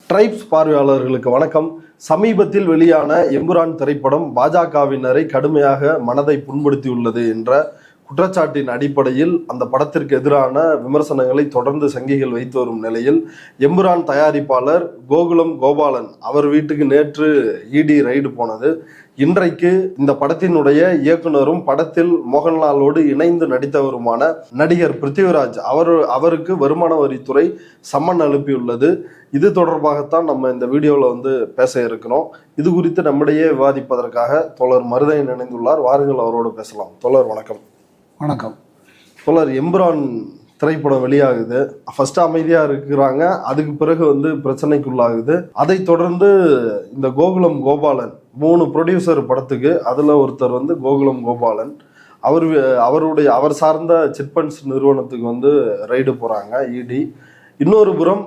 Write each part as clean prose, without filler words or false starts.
Tribes பார்வையாளர்களுக்கு வணக்கம். சமீபத்தில் வெளியான எம்புரான் திரைப்படம் பாஜகவினரை கடுமையாக மனதை புண்படுத்தியுள்ளது என்ற குற்றச்சாட்டின் அடிப்படையில் அந்த படத்திற்கு எதிரான விமர்சனங்களை தொடர்ந்து சங்கிகள் வைத்து வரும் நிலையில் எம்புரான் தயாரிப்பாளர் கோகுலம் கோபாலன் அவர் வீட்டுக்கு நேற்று இடி ரைடு போனது. இன்றைக்கு இந்த படத்தினுடைய இயக்குனரும் படத்தில் மோகன்லாலோடு இணைந்து நடித்தவருமான நடிகர் பிருத்திவிராஜ் அவருக்கு வருமான வரித்துறை சம்மன் அனுப்பியுள்ளது. இது தொடர்பாகத்தான் நம்ம இந்த வீடியோவில் பேச இருக்கிறோம். இது குறித்து நம்மிடையே விவாதிப்பதற்காக தோழர் மருதையன் இணைந்துள்ளார். வாருங்கள், அவரோடு பேசலாம். தோழர் வணக்கம். வணக்கம். தோழர், எம்புரான் திரைப்படம் வெளியாகுது. ஃபர்ஸ்ட் அமைதியா இருக்கிறாங்க, அதுக்கு பிறகு பிரச்சனைக்குள்ளாகுது. அதை தொடர்ந்து இந்த கோகுலம் கோபாலன் 3 ப்ரொடியூசர் படத்துக்கு, அதுல ஒருத்தர் கோகுலம் கோபாலன் அவர் சார்ந்த சிட்பண்ட்ஸ் நிறுவனத்துக்கு ரைடு போறாங்க இடி. இன்னொரு புறம்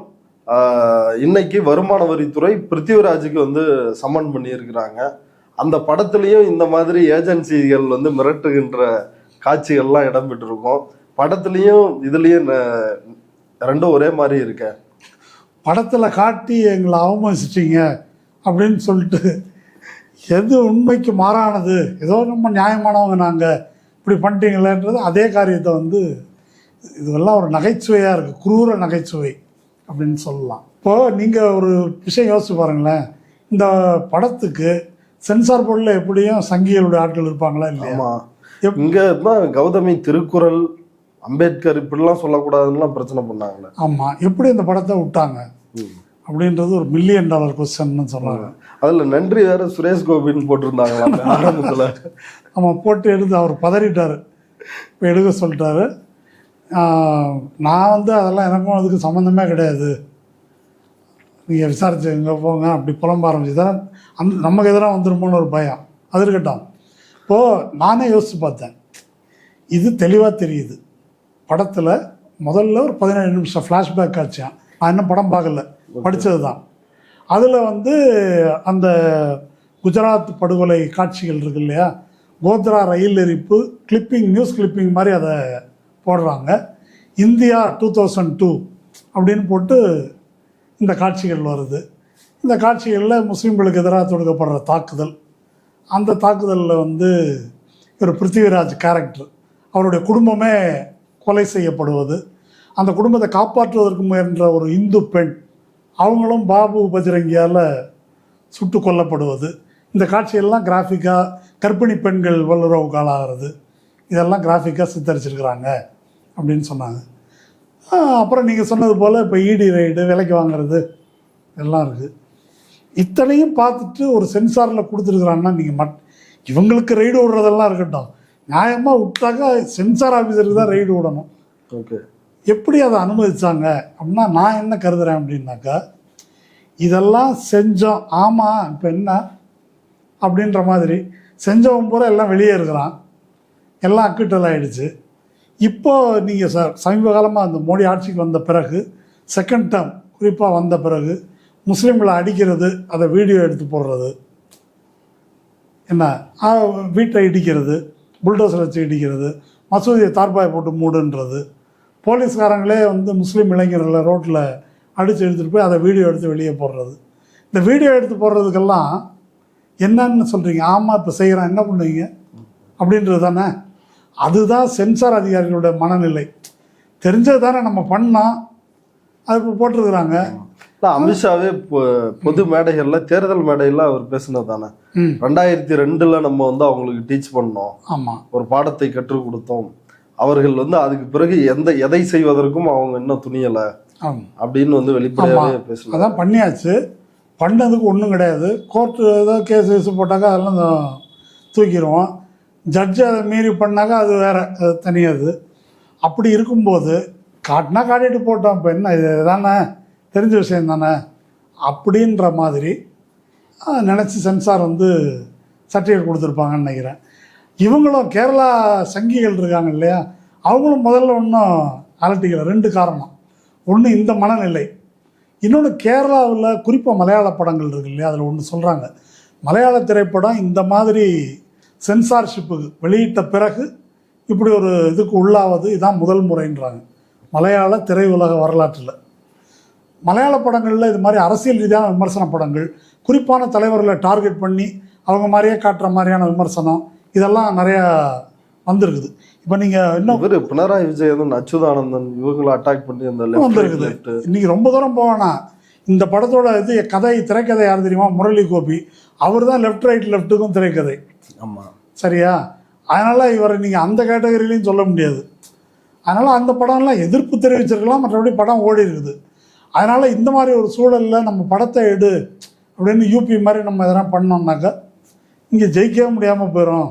இன்னைக்கு வருமான வரித்துறை பிருத்திவிராஜுக்கு சம்மன் பண்ணியிருக்கிறாங்க. அந்த படத்துலயும் இந்த மாதிரி ஏஜென்சிகள் மிரட்டுகின்ற காட்சிகள்லாம் இடம்பெற்றிருக்கும். படத்துலையும் இதுலேயும் ரெண்டும் ஒரே மாதிரி இருக்க. படத்தில் காட்டி எங்களை அவமதிச்சிட்டீங்க அப்படின்னு சொல்லிட்டு எது உண்மைக்கு மாறானது, ஏதோ நம்ம நியாயமானவங்க நாங்கள் இப்படி பண்ணிட்டீங்களேன்றது அதே காரியத்தை இதெல்லாம் ஒரு நகைச்சுவையாக இருக்குது, குரூர நகைச்சுவை அப்படின்னு சொல்லலாம். இப்போது நீங்கள் ஒரு விஷயம் யோசிச்சு பாருங்களேன், இந்த படத்துக்கு சென்சார் போர்டில் எப்படியும் சங்கிகளுடைய ஆட்கள் இருப்பாங்களா இல்லையா? இங்க கௌதமி திருக்குறள், அம்பேத்கர் இப்படிலாம் சொல்லக்கூடாதுன்னு பிரச்சனை பண்ணாங்களே. ஆமா, எப்படி இந்த படத்தை விட்டாங்க அப்படின்றது ஒரு $1 மில்லியன் கொஸ்டின் சொன்னாங்க. அதுல நன்றி வேற சுரேஷ் கோபின்னு போட்டிருந்தாங்களா ஆரம்பத்துல. ஆமா, போட்டு எடுத்து அவர் பதறிட்டாரு, இப்போ எடுக்க சொல்லிட்டாரு. நான் அதெல்லாம் எனக்கும் அதுக்கு சம்மந்தமே கிடையாது, நீங்கள் விசாரிச்சு எங்கே போங்க அப்படி புலம்ப ஆரம்பிச்சுதான் நமக்கு எதிராக வந்துருமோன்னு ஒரு பயம். அது இருக்கட்டும். இப்போது நானே யோசித்து பார்த்தேன், இது தெளிவாக தெரியுது. படத்தில் முதல்ல ஒரு 17 நிமிஷம் ஃப்ளாஷ்பேக் காட்சியான். நான் இன்னும் படம் பார்க்கல, படித்தது தான். அதில் அந்த குஜராத் படுகொலை காட்சிகள் இருக்கு இல்லையா, கோத்ரா ரயில் எரிப்பு கிளிப்பிங், நியூஸ் கிளிப்பிங் மாதிரி அதை போடுறாங்க. இந்தியா 2002 அப்படின்னு போட்டு இந்த காட்சிகள் வருது. இந்த காட்சிகளில் முஸ்லீம்களுக்கு எதிராக தொடுக்கப்படுற தாக்குதல், அந்த தாக்குதலில் ஒரு பிருத்திவிராஜ் கேரக்டர், அவருடைய குடும்பமே கொலை செய்யப்படுவது, அந்த குடும்பத்தை காப்பாற்றுவதற்கு முயன்ற ஒரு இந்து பெண் அவங்களும் பாபு பஜ்ரங்கியால் சுட்டு கொல்லப்படுவது, இந்த காட்சியெல்லாம் கிராஃபிக்காக, கர்ப்பிணி பெண்கள் வல்லுறவுக்கு ஆளாகிறது, இதெல்லாம் கிராஃபிக்காக சித்தரிச்சிருக்கிறாங்க அப்படின்னு சொன்னாங்க. அப்புறம் நீங்கள் சொன்னது போல் இப்போ இடி ரைடு, விலைக்கு வாங்கிறது எல்லாம் இருக்குது. இத்தனையும் பார்த்துட்டு ஒரு சென்சாரில் கொடுத்துருக்குறாங்கன்னா நீங்கள் இவங்களுக்கு ரைடு விடுறதெல்லாம் இருக்கட்டும், நியாயமாக விட்டாக்கா சென்சார் ஆஃபீஸருக்கு தான் ரைடு விடணும். ஓகே, எப்படி அதை அனுமதிச்சாங்க அப்படின்னா நான் என்ன கருதுகிறேன் அப்படின்னாக்கா, இதெல்லாம் செஞ்சோம், ஆமாம் இப்போ என்ன அப்படின்ற மாதிரி செஞ்சவன் பூரா எல்லாம் வெளியே இருக்கிறான், எல்லாம் அக்கிட்டல் ஆகிடுச்சு. இப்போது நீங்கள் சமீப காலமாக அந்த மோடி ஆட்சிக்கு வந்த பிறகு, செகண்ட் டேர்ம் குறிப்பாக வந்த பிறகு, முஸ்லீம்களை அடிக்கிறது, அதை வீடியோ எடுத்து போடுறது, என்ன வீட்டை இடிக்கிறது, புல்டோசர் வச்சு இடிக்கிறது, மசூதியை தார்பாய் போட்டு மூடுன்றது, போலீஸ்காரங்களே முஸ்லீம் இளைஞர்களை ரோட்டில் அடித்து எடுத்துகிட்டு போய் அதை வீடியோ எடுத்து வெளியே போடுறது. இந்த வீடியோ எடுத்து போடுறதுக்கெல்லாம் என்னன்னு சொல்கிறீங்க? ஆமாம், இப்போ செய்கிறேன், என்ன பண்ணுவீங்க அப்படின்றது தானே. அதுதான் சென்சார் அதிகாரிகளுடைய மனநிலை. தெரிஞ்சது தானே நம்ம பண்ணோம், அது இப்போ போட்டிருக்கிறாங்க. அமித்ஷாவே பொது மேடைகள்ல, தேர்தல் மேடையில அவர் பேசினது தானே, 2002 நம்ம அவங்களுக்கு டீச் பண்ணோம், ஆமா, ஒரு பாடத்தை கற்றுக் கொடுத்தோம், அவர்கள் அதுக்கு பிறகு எதை செய்வதற்கும் அவங்க இன்னும் துணியலை அப்படின்னு வெளிப்படையாவே பேசணும். அதான் பண்ணியாச்சு, பண்ணதுக்கு ஒன்றும் கிடையாது. கோர்ட்டு ஏதாவது கேஸ் போட்டாக்கா அதெல்லாம் தூக்கிடுவோம், ஜட்ஜு அதை மீறி பண்ணாக்கா அது வேற, அது தனியாது. அப்படி இருக்கும்போது காட்டினா காட்டிட்டு போட்டோம், இப்போ என்ன இது தானே, தெரிஞ்ச விஷயம் தானே அப்படின்ற மாதிரி நினச்சி சென்சார் சர்டிஃபிகேட் கொடுத்துருப்பாங்கன்னு நினைக்கிறேன். இவங்களும் கேரளா சங்கிகள் இருக்காங்க இல்லையா, அவங்களும் முதல்ல ஒன்றும் அலட்டிக்கல. 2 காரணம். ஒன்று இந்த மனநிலை, இன்னொன்று கேரளாவில் குறிப்பாக மலையாள படங்கள் இருக்கு இல்லையா, அதில் ஒன்று சொல்கிறாங்க, மலையாள திரைப்படம் இந்த மாதிரி சென்சார்ஷிப்புக்கு வெளியிட்ட பிறகு இப்படி ஒரு இதுக்கு உள்ளாவது இதான் முதல் முறைன்றாங்க மலையாள திரையுலக வரலாற்றில். மலையாள படங்களில் இது மாதிரி அரசியல் ரீதியான விமர்சன படங்கள், குறிப்பான தலைவர்களை டார்கெட் பண்ணி அவங்க மாதிரியே காட்டுற மாதிரியான விமர்சனம் இதெல்லாம் நிறையா வந்திருக்குது. இப்போ நீங்கள் இன்னும் பினராயி விஜயன், அச்சுதானந்தன் இவங்களை அட்டாக் பண்ணி அந்த வந்திருக்குது. இன்னைக்கு ரொம்ப தூரம் போவேனா, இந்த படத்தோட கதை திரைக்கதை யார் தெரியுமா? முரளி கோபி. அவர் தான் லெஃப்ட் ரைட் லெஃப்ட்டுக்கும் திரைக்கதை. ஆமாம், சரியா? அதனால் இவரை நீங்கள் அந்த கேட்டகரியிலையும் சொல்ல முடியாது. அதனால் அந்த படம்லாம் எதிர்ப்பு தெரிவிச்சிருக்கலாம், மற்றபடி படம் ஓடி இருக்குது. அதனால் இந்த மாதிரி ஒரு சூழலில் நம்ம படத்தை எடு அப்படின்னு யூபி மாதிரி நம்ம எதனா பண்ணோம்னாக்கா இங்கே ஜெயிக்கவே முடியாமல் போயிடும்.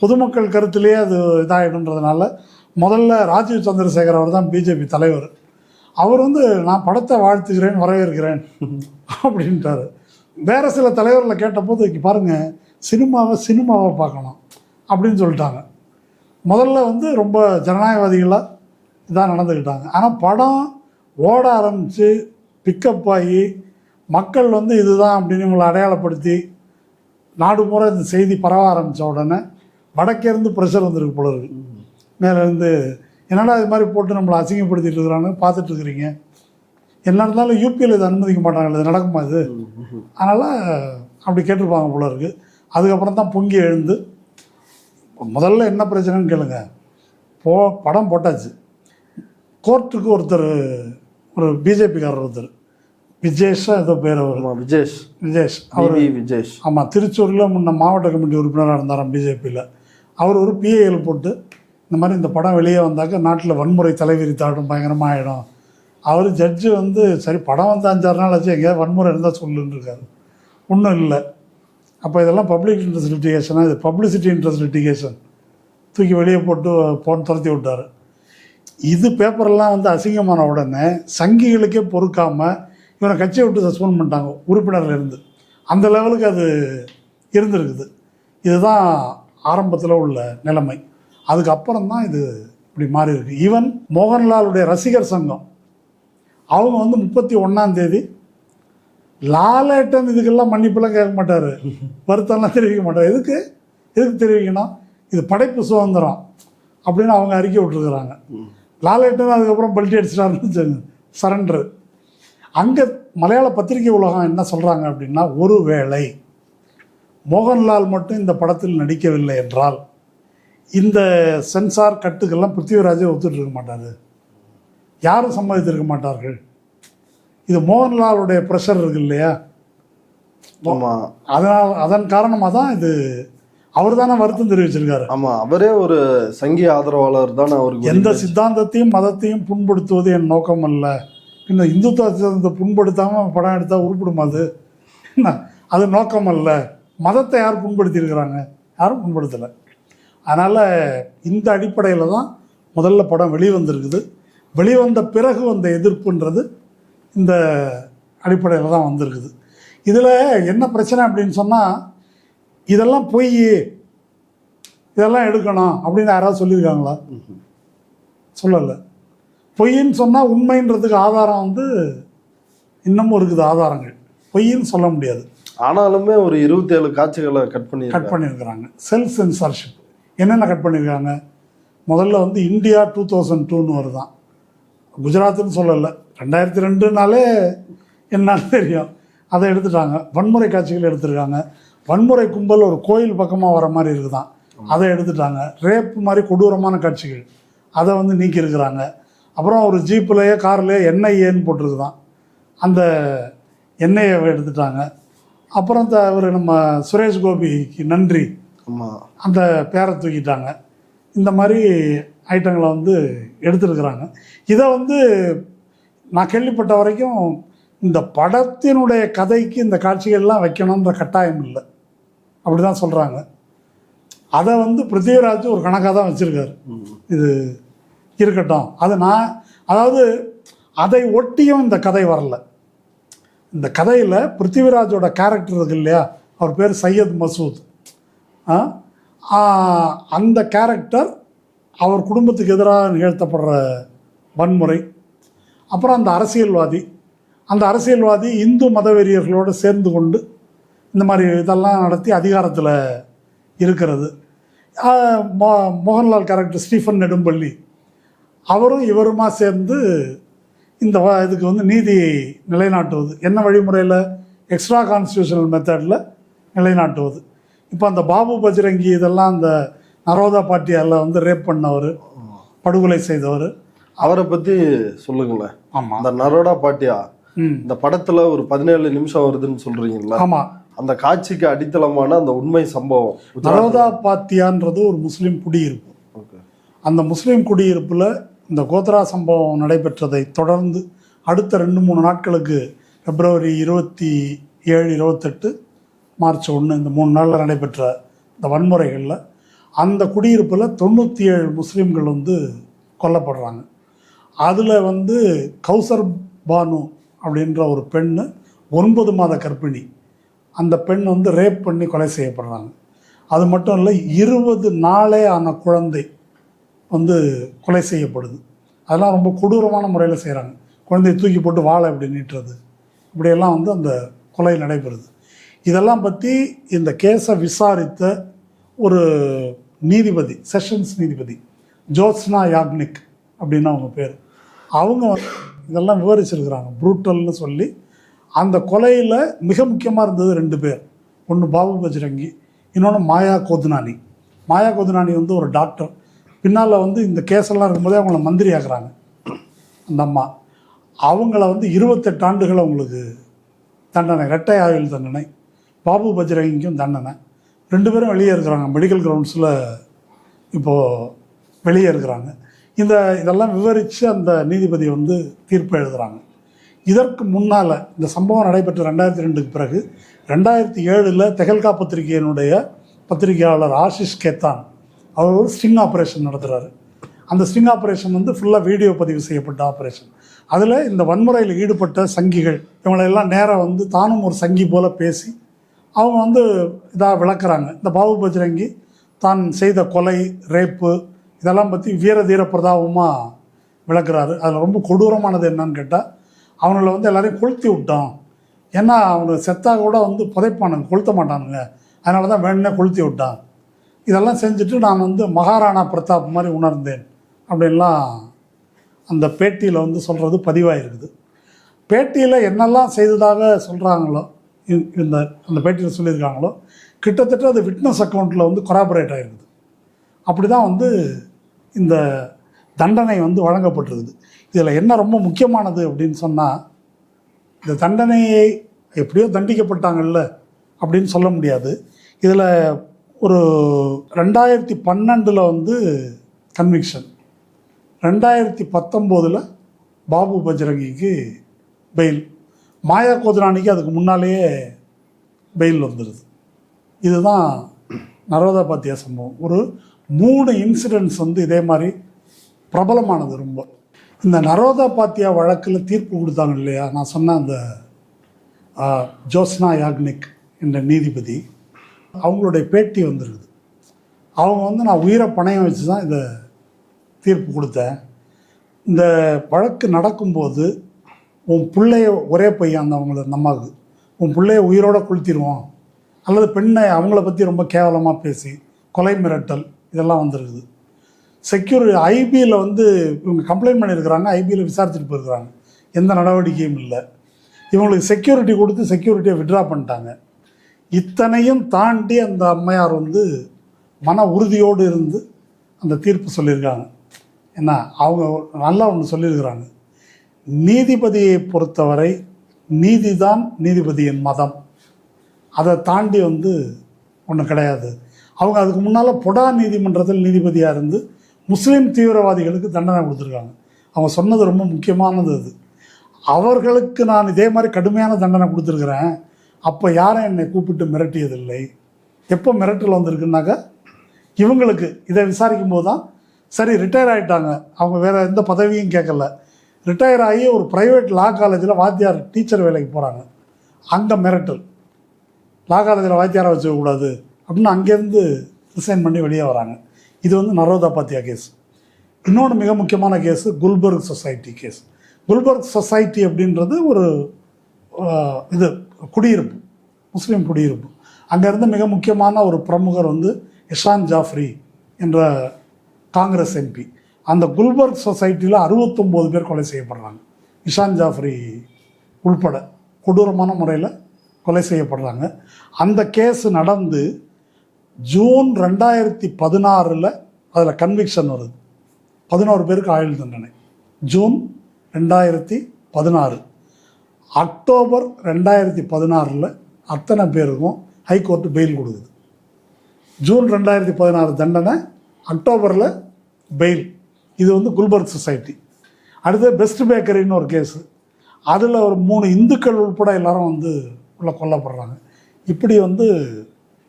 பொதுமக்கள் கருத்துலேயே அது இதாகிடுன்றதுனால முதல்ல ராஜீவ் சந்திரசேகர் அவர் தான் பிஜேபி தலைவர். அவர் நான் படத்தை வாழ்த்துக்கிறேன், வரவேற்கிறேன் அப்படின்ட்டார். வேறு சில தலைவர்களை கேட்டபோது பாருங்கள், சினிமாவை பார்க்கணும் அப்படின்னு சொல்லிட்டாங்க. முதல்ல ரொம்ப ஜனநாயகவாதிகளாக இதான் நடந்துக்கிட்டாங்க. ஆனால் படம் ஓட ஆரம்பித்து பிக்கப் ஆகி மக்கள் இதுதான் அப்படின்னு இவங்களை அடையாளப்படுத்தி நாடு பூரா இந்த செய்தி பரவ ஆரம்பித்த உடனே வடக்கேருந்து ப்ரெஷர் வந்துருக்கு போல இருக்கு. மேலேருந்து என்னடா இது மாதிரி போட்டு நம்மளை அசிங்கப்படுத்திட்டு இருக்கிறான்னு பார்த்துட்ருக்குறீங்க. என்ன இருந்தாலும் யூபியில் இது அனுமதிக்க மாட்டாங்க, இது நடக்குமா இது? அதனால் அப்படி கேட்டிருப்பாங்க போல இருக்குது. அதுக்கப்புறம் தான் பொங்கி எழுந்து முதல்ல என்ன பிரச்சனைன்னு கேளுங்க. படம் போட்டாச்சு. கோர்ட்டுக்கு ஒரு பிஜேபிக்காரர் விஜேஷா ஏதோ பேர், அவர் விஜேஷ் ஆமாம், திருச்சூரில் முன்ன மாவட்ட கமிட்டி உறுப்பினராக இருந்தாராம் பிஜேபியில். அவர் ஒரு பிஏஎல் போட்டு இந்த மாதிரி இந்த படம் வெளியே வந்தாக்க நாட்டில் வன்முறை தலைவிரித்தாடும் பயங்கரமாக ஆகிடும். அவர் ஜட்ஜு சரி படம் 5-6 நாள் ஆச்சு, எங்கேயாவது வன்முறை இருந்தால் சொல்லுன்னு இருக்காரு. ஒன்றும் இல்லை. அப்போ இதெல்லாம் பப்ளிக் இன்ட்ரெஸ்ட் லிட்டிகேஷனாக, இது பப்ளிசிட்டி இன்ட்ரெஸ்ட் லிட்டிகேஷன் தூக்கி வெளியே போட்டு துரத்தி விட்டார். இது பேப்பரெல்லாம் அசிங்கமான உடனே சங்கிகளுக்கே பொறுக்காமல் இவனை கட்சியை விட்டு சஸ்பெண்ட் பண்ணிட்டாங்க உறுப்பினர்லேருந்து. அந்த லெவலுக்கு அது இருந்திருக்குது. இதுதான் ஆரம்பத்தில் உள்ள நிலைமை. அதுக்கப்புறம் தான் இது இப்படி மாறி இருக்கு. ஈவன் மோகன்லாலுடைய ரசிகர் சங்கம் அவங்க 31ஆம் தேதி லாலேட்டன் இதுக்கெல்லாம் மன்னிப்பெல்லாம் கேட்க மாட்டார், வருத்தம்லாம் தெரிவிக்க மாட்டார். எதுக்கு தெரிவிக்கணும்? இது படைப்பு சுதந்திரம் அப்படின்னு அவங்க அறிக்கை விட்டுருக்குறாங்க. லாலேட்டன் அதுக்கப்புறம் பல்ட்டி அடிச்சிட்டாருன்னு சரண்டரு. அங்கே மலையாள பத்திரிகை உலகம் என்ன சொல்கிறாங்க அப்படின்னா, ஒருவேளை மோகன்லால் மட்டும் இந்த படத்தில் நடிக்கவில்லை என்றால் இந்த சென்சார் கட்டுக்கெல்லாம் பிருத்திவிராஜே ஒத்துட்டு இருக்க மாட்டார், யாரும் சம்மதித்திருக்க மாட்டார்கள். இது மோகன்லாலுடைய ப்ரெஷர் இருக்கு இல்லையா? அதன் காரணமாக தான் இது. அவர் தானே வருத்தம் தெரிவிச்சிருக்காரு. ஆமாம், அவரே ஒரு சங்கி ஆதரவாளர் தானே. அவருக்கு எந்த சித்தாந்தத்தையும் மதத்தையும் புண்படுத்துவது என் நோக்கம் அல்ல. இந்த இந்துத்துவ சித்தாந்தத்தை புண்படுத்தாமல் படம் எடுத்தால் உருப்பிடுமா? அது நோக்கம் அல்ல. மதத்தை யார் புண்படுத்தியிருக்கிறாங்க? யாரும் புண்படுத்தலை. அதனால் இந்த அடிப்படையில் தான் முதல்ல படம் வெளிவந்திருக்குது. வெளிவந்த பிறகு வந்த எதிர்ப்புன்றது இந்த அடிப்படையில் தான் வந்திருக்குது. இதில் என்ன பிரச்சனை அப்படின்னு சொன்னால், இதெல்லாம் பொய், இதெல்லாம் எடுக்கணும் அப்படின்னு யாராவது சொல்லியிருக்காங்களா? சொல்லலை. பொய்ன்னு சொன்னால் உண்மைன்றதுக்கு ஆதாரம் இன்னமும் இருக்குது. ஆதாரங்கள் பொய்ன்னு சொல்ல முடியாது. ஆனாலுமே ஒரு 27 காட்சிகளை கட் பண்ணியிருக்கிறாங்க. செல்ஃப் சென்சார்ஷிப் என்னென்ன கட் பண்ணியிருக்காங்க? முதல்ல இந்தியா 2002ன்னு வருதான். குஜராத்துன்னு சொல்லலை, 2002னாலே என்னன்னு தெரியும். அதை எடுத்துட்டாங்க. வன்முறை காட்சிகள் எடுத்துருக்காங்க. வன்முறை கும்பல் ஒரு கோயில் பக்கமாக வர மாதிரி இருக்குதான், அதை எடுத்துட்டாங்க. ரேப் மாதிரி கொடூரமான காட்சிகள் அதை நீக்கியிருக்கிறாங்க. அப்புறம் ஒரு ஜீப்புலேயே கார்லேயே என்ஐஏன்னு போட்டிருக்குதான், அந்த என்ஐஏ எடுத்துட்டாங்க. அப்புறம் அவர் நம்ம சுரேஷ் கோபிக்கு நன்றி அந்த பேரை தூக்கிட்டாங்க. இந்த மாதிரி ஐட்டங்களை எடுத்துருக்குறாங்க. இதை நான் கேள்விப்பட்ட வரைக்கும் இந்த படத்தினுடைய கதைக்கு இந்த காட்சிகள்லாம் வைக்கணுன்ற கட்டாயம் இல்லை, அப்படி தான் சொல்கிறாங்க. அதை பிருத்திவிராஜ் ஒரு கணக்காக தான் வச்சுருக்காரு. இது இருக்கட்டும், அது அதாவது அதை ஒட்டியும் இந்த கதை வரல. இந்த கதையில் பிருத்திவிராஜோட கேரக்டர் இருக்கு இல்லையா, அவர் பேர் சையத் மசூத். அந்த கேரக்டர் அவர் குடும்பத்துக்கு எதிராக நிகழ்த்தப்படுற வன்முறை, அப்புறம் அந்த அரசியல்வாதி இந்து மதவெறியர்களோடு சேர்ந்து கொண்டு இந்த மாதிரி இதெல்லாம் நடத்தி அதிகாரத்தில் இருக்கிறது. மோகன்லால் கேரக்டர் ஸ்டீஃபன் நெடும்பள்ளி, அவரும் இவருமா சேர்ந்து இதுக்கு வந்து நீதியை நிலைநாட்டுவது என்ன வழிமுறையில், எக்ஸ்ட்ரா கான்ஸ்டியூஷனல் மெத்தடில் நிலைநாட்டுவது. இப்போ அந்த பாபு பஜ்ரங்கி இதெல்லாம் அந்த நரோதா பாட்டியால் வந்து ரேப் பண்ணவர், படுகொலை செய்தவர், அவரை பற்றி சொல்லுங்களேன். ஆமாம், அந்த நரோடா பாட்டியா இந்த படத்துல ஒரு 17 நிமிஷம் வருதுன்னு சொல்றீங்களா? ஆமாம். அந்த காட்சிக்கு அடித்தளமான அந்த உண்மை சம்பவம். நரோதா பாத்தியான்றது ஒரு முஸ்லீம் குடியிருப்பு. அந்த முஸ்லீம் குடியிருப்பில் இந்த கோத்ரா சம்பவம் நடைபெற்றதை தொடர்ந்து அடுத்த 2-3 நாட்களுக்கு பிப்ரவரி 27, 28, மார்ச் 1 இந்த 3 நாளில் நடைபெற்ற இந்த வன்முறைகளில் அந்த குடியிருப்பில் 97 முஸ்லீம்கள் வந்து கொல்லப்படுறாங்க. அதில் வந்து கௌசர் பானு அப்படின்ற ஒரு பெண்ணு 9 மாத கர்ப்பிணி, அந்த பெண் வந்து ரேப் பண்ணி கொலை செய்யப்படுறாங்க. அது மட்டும் இல்லை, 20 நாளே ஆன குழந்தை வந்து கொலை செய்யப்படுது. அதெல்லாம் ரொம்ப கொடூரமான முறையில் செய்கிறாங்க. குழந்தையை தூக்கி போட்டு வாழை இப்படி நீட்டுறது, இப்படியெல்லாம் வந்து அந்த கொலை நடைபெறுது. இதெல்லாம் பற்றி இந்த கேஸை விசாரித்த ஒரு நீதிபதி, செஷன்ஸ் நீதிபதி ஜோத்ஸ்னா யாக்னிக் அப்படின்னு அவங்க பேர், அவங்க இதெல்லாம் விவரிச்சிருக்கிறாங்க. ப்ரூட்டல்னு சொல்லி அந்த கொலையில் மிக முக்கியமாக இருந்தது 2 பேர். ஒன்று பாபு பஜ்ரங்கி, இன்னொன்று மாயா கோத்னானி. மாயா கோத்னானி வந்து ஒரு டாக்டர். பின்னால் வந்து இந்த கேஸெல்லாம் இருக்கும்போதே அவங்கள மந்திரி ஆக்குறாங்க அந்த அம்மா. அவங்கள வந்து 28 ஆண்டுகள் அவங்களுக்கு தண்டனை, இரட்டை ஆயுள் தண்டனை. பாபு பஜ்ரங்கிக்கும் தண்டனை. 2 பேரும் வெளியே இருக்கிறாங்க, மெடிக்கல் கிரவுண்ட்ஸில் இப்போது வெளியே இருக்கிறாங்க. இதெல்லாம் விவரித்து அந்த நீதிபதி வந்து தீர்ப்பு எழுதுகிறாங்க. இதற்கு முன்னால் இந்த சம்பவம் நடைபெற்ற 2002க்கு பிறகு 2007 தெஹல்கா பத்திரிகையினுடைய பத்திரிகையாளர் ஆஷிஷ் கேத்தான் அவர் ஒரு ஸ்டிங் ஆப்ரேஷன் நடத்துகிறாரு. அந்த ஸ்டிங் ஆப்ரேஷன் வந்து ஃபுல்லாக வீடியோ பதிவு செய்யப்பட்ட ஆப்ரேஷன். அதில் இந்த வன்முறையில் ஈடுபட்ட சங்கிகள் இவங்களெல்லாம் நேராக வந்து தானும் ஒரு சங்கி போல் பேசி அவங்க வந்து இதாக விளக்குறாங்க. இந்த பாபு பஜ்ரங்கி தான் செய்த கொலை, ரேப்பு இதெல்லாம் பற்றி வீர தீர பிரதாபமாக விளக்குறாரு. அதில் ரொம்ப கொடூரமானது என்னன்னு கேட்டால், அவங்கள வந்து எல்லாரையும் கொளுத்தி விட்டான். ஏன்னா அவனுக்கு செத்தாக கூட வந்து புதைப்பானுங்க, கொளுத்த மாட்டானுங்க, அதனால தான் வேணுன்னே கொளுத்தி விட்டான். இதெல்லாம் செஞ்சுட்டு நான் வந்து மகாராணா பிரதாப் மாதிரி உணர்ந்தேன் அப்படின்லாம் அந்த பேட்டியில் வந்து சொல்கிறது பதிவாகிருக்குது. பேட்டியில் என்னெல்லாம் செய்ததாக சொல்கிறாங்களோ, அந்த பேட்டியில் சொல்லியிருக்காங்களோ, கிட்டத்தட்ட அது விட்னஸ் அக்கௌண்ட்டில் வந்து கொராபரேட் ஆகிருக்குது. அப்படி தான் வந்து இந்த தண்டனை வந்து வழங்கப்பட்டிருக்குது. இதில் என்ன ரொம்ப முக்கியமானது அப்படின்னு சொன்னால், இந்த தண்டனையை எப்படியோ தண்டிக்கப்பட்டாங்கல்ல அப்படின்னு சொல்ல முடியாது. இதில் ஒரு 2012 வந்து கன்விக்ஷன், 2019 பாபு பஜ்ரங்கிக்கு பெயில், மாயா கோத்ரானிக்கு அதுக்கு முன்னாலேயே பெயில் வந்துடுது. இதுதான் நரோதா பாத்தியா சம்பவம். ஒரு 3 இன்சிடென்ட்ஸ் வந்து இதே மாதிரி பிரபலமானது ரொம்ப. இந்த நரோதா பாத்தியா வழக்கில் தீர்ப்பு கொடுத்தாங்க இல்லையா, நான் சொன்ன அந்த ஜோத்ஸ்னா யாக்னிக் என்ற நீதிபதி, அவங்களுடைய பேட்டி வந்துருக்குது. அவங்க வந்து நான் உயிரை பணயம் வச்சு தான் இதை தீர்ப்பு கொடுத்தேன். இந்த வழக்கு நடக்கும்போது உன் பிள்ளைய, ஒரே பையன் அந்த அவங்கள நம்மாவுக்கு, உன் பிள்ளைய உயிரோடு கொளுத்திடுவோம், அல்லது பெண்ணை அவங்கள பற்றி ரொம்ப கேவலமாக பேசி கொலை மிரட்டல் இதெல்லாம் வந்துருக்குது. செக்யூரிட்டி ஐபியில் வந்து இவங்க கம்ப்ளைண்ட் பண்ணியிருக்கிறாங்க, ஐபியில் விசாரிச்சுட்டு போயிருக்கிறாங்க, எந்த நடவடிக்கையும் இல்லை. இவங்களுக்கு செக்யூரிட்டி கொடுத்து செக்யூரிட்டியை விட்ரா பண்ணிட்டாங்க. இத்தனையும் தாண்டி அந்த அம்மையார் வந்து மன உறுதியோடு இருந்து அந்த தீர்ப்பு சொல்லியிருக்காங்க. ஏன்னா அவங்க நல்லா ஒன்று சொல்லியிருக்கிறாங்க, நீதிபதியை பொறுத்தவரை நீதி தான் நீதிபதியின் மதம், அதை தாண்டி வந்து ஒன்றும் கிடையாது. அவங்க அதுக்கு முன்னால் பொடா நீதிமன்றத்தில் நீதிபதியாக இருந்து முஸ்லீம் தீவிரவாதிகளுக்கு தண்டனை கொடுத்துருக்காங்க. அவங்க சொன்னது ரொம்ப முக்கியமானது. அது அவர்களுக்கு நான் இதே மாதிரி கடுமையான தண்டனை கொடுத்துருக்குறேன், அப்போ யாரும் என்னை கூப்பிட்டு மிரட்டியதில்லை. எப்போ மிரட்டல் வந்திருக்குன்னாக்கா, இவங்களுக்கு இதை விசாரிக்கும் போது தான், சரி ரிட்டையர் ஆகிட்டாங்க, அவங்க வேறு எந்த பதவியும் கேட்கல, ரிட்டையர் ஆகி ஒரு ப்ரைவேட் லா காலேஜில் வாத்தியார் டீச்சர் வேலைக்கு போகிறாங்க, அங்கே மிரட்டல், லா காலேஜில் வாத்தியாரை வச்சுக்கக்கூடாது அப்படின்னு அங்கேருந்து ரிசைன் பண்ணி வெளியே வராங்க. இது வந்து நரோதா பாத்தியா கேஸ். இன்னொன்று மிக முக்கியமான case Gulbarg society case. Gulbarg society அப்படின்றது ஒரு இது குடியிருப்பு, முஸ்லீம் குடியிருப்பு. அங்கேருந்து மிக முக்கியமான ஒரு பிரமுகர் வந்து இஷான் ஜாஃப்ரி என்ற காங்கிரஸ் எம்பி. அந்த குல்பர்க் சொசைட்டியில் 69 பேர் கொலை செய்யப்படுறாங்க இஷான் ஜாஃப்ரி உள்பட கொடூரமான முறையில் கொலை செய்யப்படுறாங்க. அந்த கேஸ் நடந்து ஜூன் 2016 அதில் கன்விக்ஷன் வருது. 11 பேருக்கு ஆயுள் தண்டனை. ஜூன் 2016. அக்டோபர் 2016 அத்தனை பேருக்கும் ஹைகோர்ட்டு பெயில் கொடுக்குது. ஜூன் 2016 தண்டனை, அக்டோபரில் பெயில். இது வந்து குல்பர்க் சொசைட்டி. அடுத்து பெஸ்ட் பேக்கரின்னு ஒரு கேஸு, அதில் ஒரு 3 இந்துக்கள் உட்பட எல்லாரும் வந்து உள்ள கொல்லப்படுறாங்க. இப்படி வந்து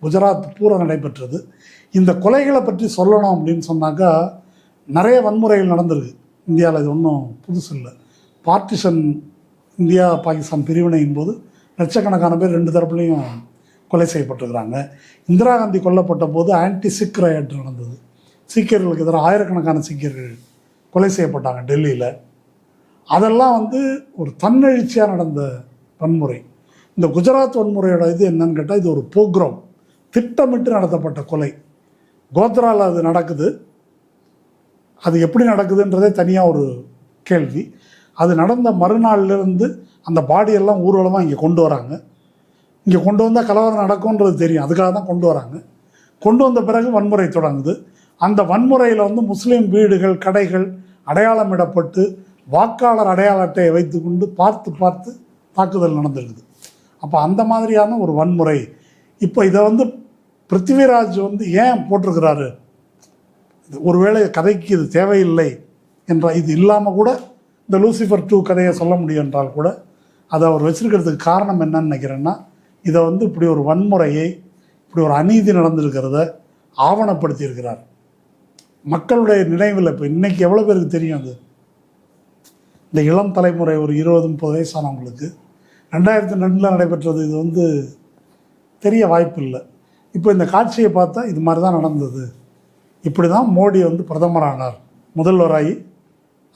குஜராத் பூரா நடைபெற்றது. இந்த கொலைகளை பற்றி சொல்லணும் அப்படின்னு சொன்னாக்கா நிறைய வன்முறைகள் நடந்திருக்கு இந்தியாவில். இது ஒன்றும் புதுசு இல்லை. பார்ட்டிஷன், இந்தியா பாகிஸ்தான் பிரிவினையின் போது லட்சக்கணக்கான பேர் 2 தரப்புலையும் கொலை செய்யப்பட்டிருக்கிறாங்க. இந்திரா காந்தி கொல்லப்பட்ட போது ஆன்டி சிக் ரயட் நடந்தது. சீக்கியர்களுக்கு எதிராக ஆயிரக்கணக்கான சீக்கியர்கள் கொலை செய்யப்பட்டாங்க டெல்லியில். அதெல்லாம் வந்து ஒரு தன்னெழுச்சியாக நடந்த வன்முறை. இந்த குஜராத் வன்முறையோட இது என்னன்னு கேட்டால், இது ஒரு ப்ரோக்ராம், திட்டமிட்டு நடத்தப்பட்ட கொலை. கோத்ராவில் அது நடக்குது. அது எப்படி நடக்குதுன்றதே தனியாக ஒரு கேள்வி. அது நடந்த மறுநாள்லேருந்து அந்த பாடியெல்லாம் ஊர்வலமாக இங்கே கொண்டு வராங்க. இங்கே கொண்டு வந்தால் கலவரம் நடக்கும்ன்றது தெரியும், அதுக்காக தான் கொண்டு வராங்க. கொண்டு வந்த பிறகு வன்முறை தொடங்குது. அந்த வன்முறையில் வந்து முஸ்லீம் வீடுகள், கடைகள் அடையாளமிடப்பட்டு வாக்காளர் அடையாள அட்டையை வைத்து கொண்டு பார்த்து பார்த்து தாக்குதல் நடந்துருக்குது. அப்போ அந்த மாதிரியான ஒரு வன்முறை. இப்போ இதை வந்து பிருத்திவிராஜ் வந்து ஏன் போட்டிருக்கிறாரு, ஒருவேளை கதைக்கு இது தேவையில்லை என்ற, இது இல்லாமல் கூட இந்த லூசிஃபர் 2 கதையை சொல்ல முடியும் என்றால் கூட அதை அவர் வச்சிருக்கிறதுக்கு காரணம் என்னன்னு நினைக்கிறேன்னா, இதை வந்து இப்படி ஒரு வன்முறையை, இப்படி ஒரு அநீதி நடந்திருக்கிறத ஆவணப்படுத்தியிருக்கிறார். மக்களுடைய நினைவில் இப்போ இன்றைக்கி எவ்வளோ பேருக்கு தெரியும் அது? இந்த இளம் தலைமுறை ஒரு 20-30 வயசானவங்களுக்கு 2002 நடைபெற்றது இது வந்து தெரிய வாய்ப்பு இல்லை. இப்போ இந்த காட்சியை பார்த்தா இது மாதிரி தான் நடந்தது. இப்படி தான் மோடி வந்து பிரதமரானார், முதல்வராகி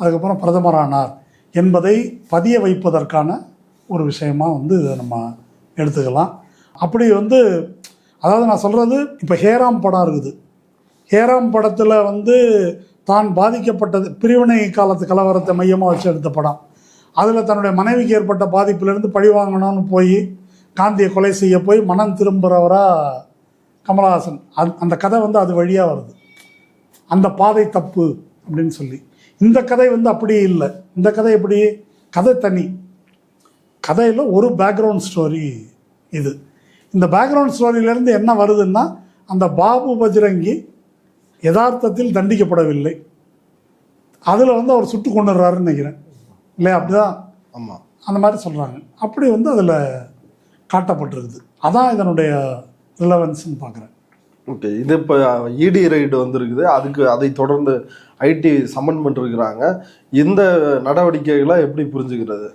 அதுக்கப்புறம் பிரதமரானார் என்பதை பதிய வைப்பதற்கான ஒரு விஷயமாக வந்து இதை நம்ம எடுத்துக்கலாம். அப்படி வந்து, அதாவது நான் சொல்கிறது, இப்போ ஹேராம் படம் இருக்குது. ஹேராம் படத்தில் வந்து தான் பாதிக்கப்பட்டது, பிரிவினை காலத்து கலவரத்தை மையமாக வச்சு எடுத்த படம். அதில் தன்னுடைய மனைவிக்கு ஏற்பட்ட பாதிப்பிலிருந்து பழி வாங்கணும்னு போய் காந்தியை கொலை செய்ய போய் மனம் திரும்புகிறவராக கமலஹாசன். அந்த கதை வந்து அது வழியாக வருது, அந்த பாதை தப்பு அப்படின்னு சொல்லி. இந்த கதை வந்து அப்படி இல்லை. இந்த கதை எப்படி, கதை தனி கதையில் ஒரு பேக்ரவுண்ட் ஸ்டோரி இது. இந்த பேக்ரவுண்ட் ஸ்டோரியிலேருந்து என்ன வருதுன்னா, அந்த பாபு பஜ்ரங்கி யதார்த்தத்தில் தண்டிக்கப்படவில்லை, அதில் வந்து அவர் சுட்டு கொண்டுறாருன்னு நினைக்கிறேன் இல்லையா? அப்படிதான், ஆமாம், அந்த மாதிரி சொல்கிறாங்க. அப்படி வந்து அதில் காட்டப்பட்டிருக்குது. அதான் இதனுடைய ரிலவன்ஸ்ன்னு பார்க்குறேன். ஓகே. இது இப்போ இடி ரைடு வந்திருக்குது, அதை தொடர்ந்து ஐடி சம்மன் பண்ணிருக்கிறாங்க. இந்த நடவடிக்கைகளை எப்படி புரிஞ்சுக்கிறது?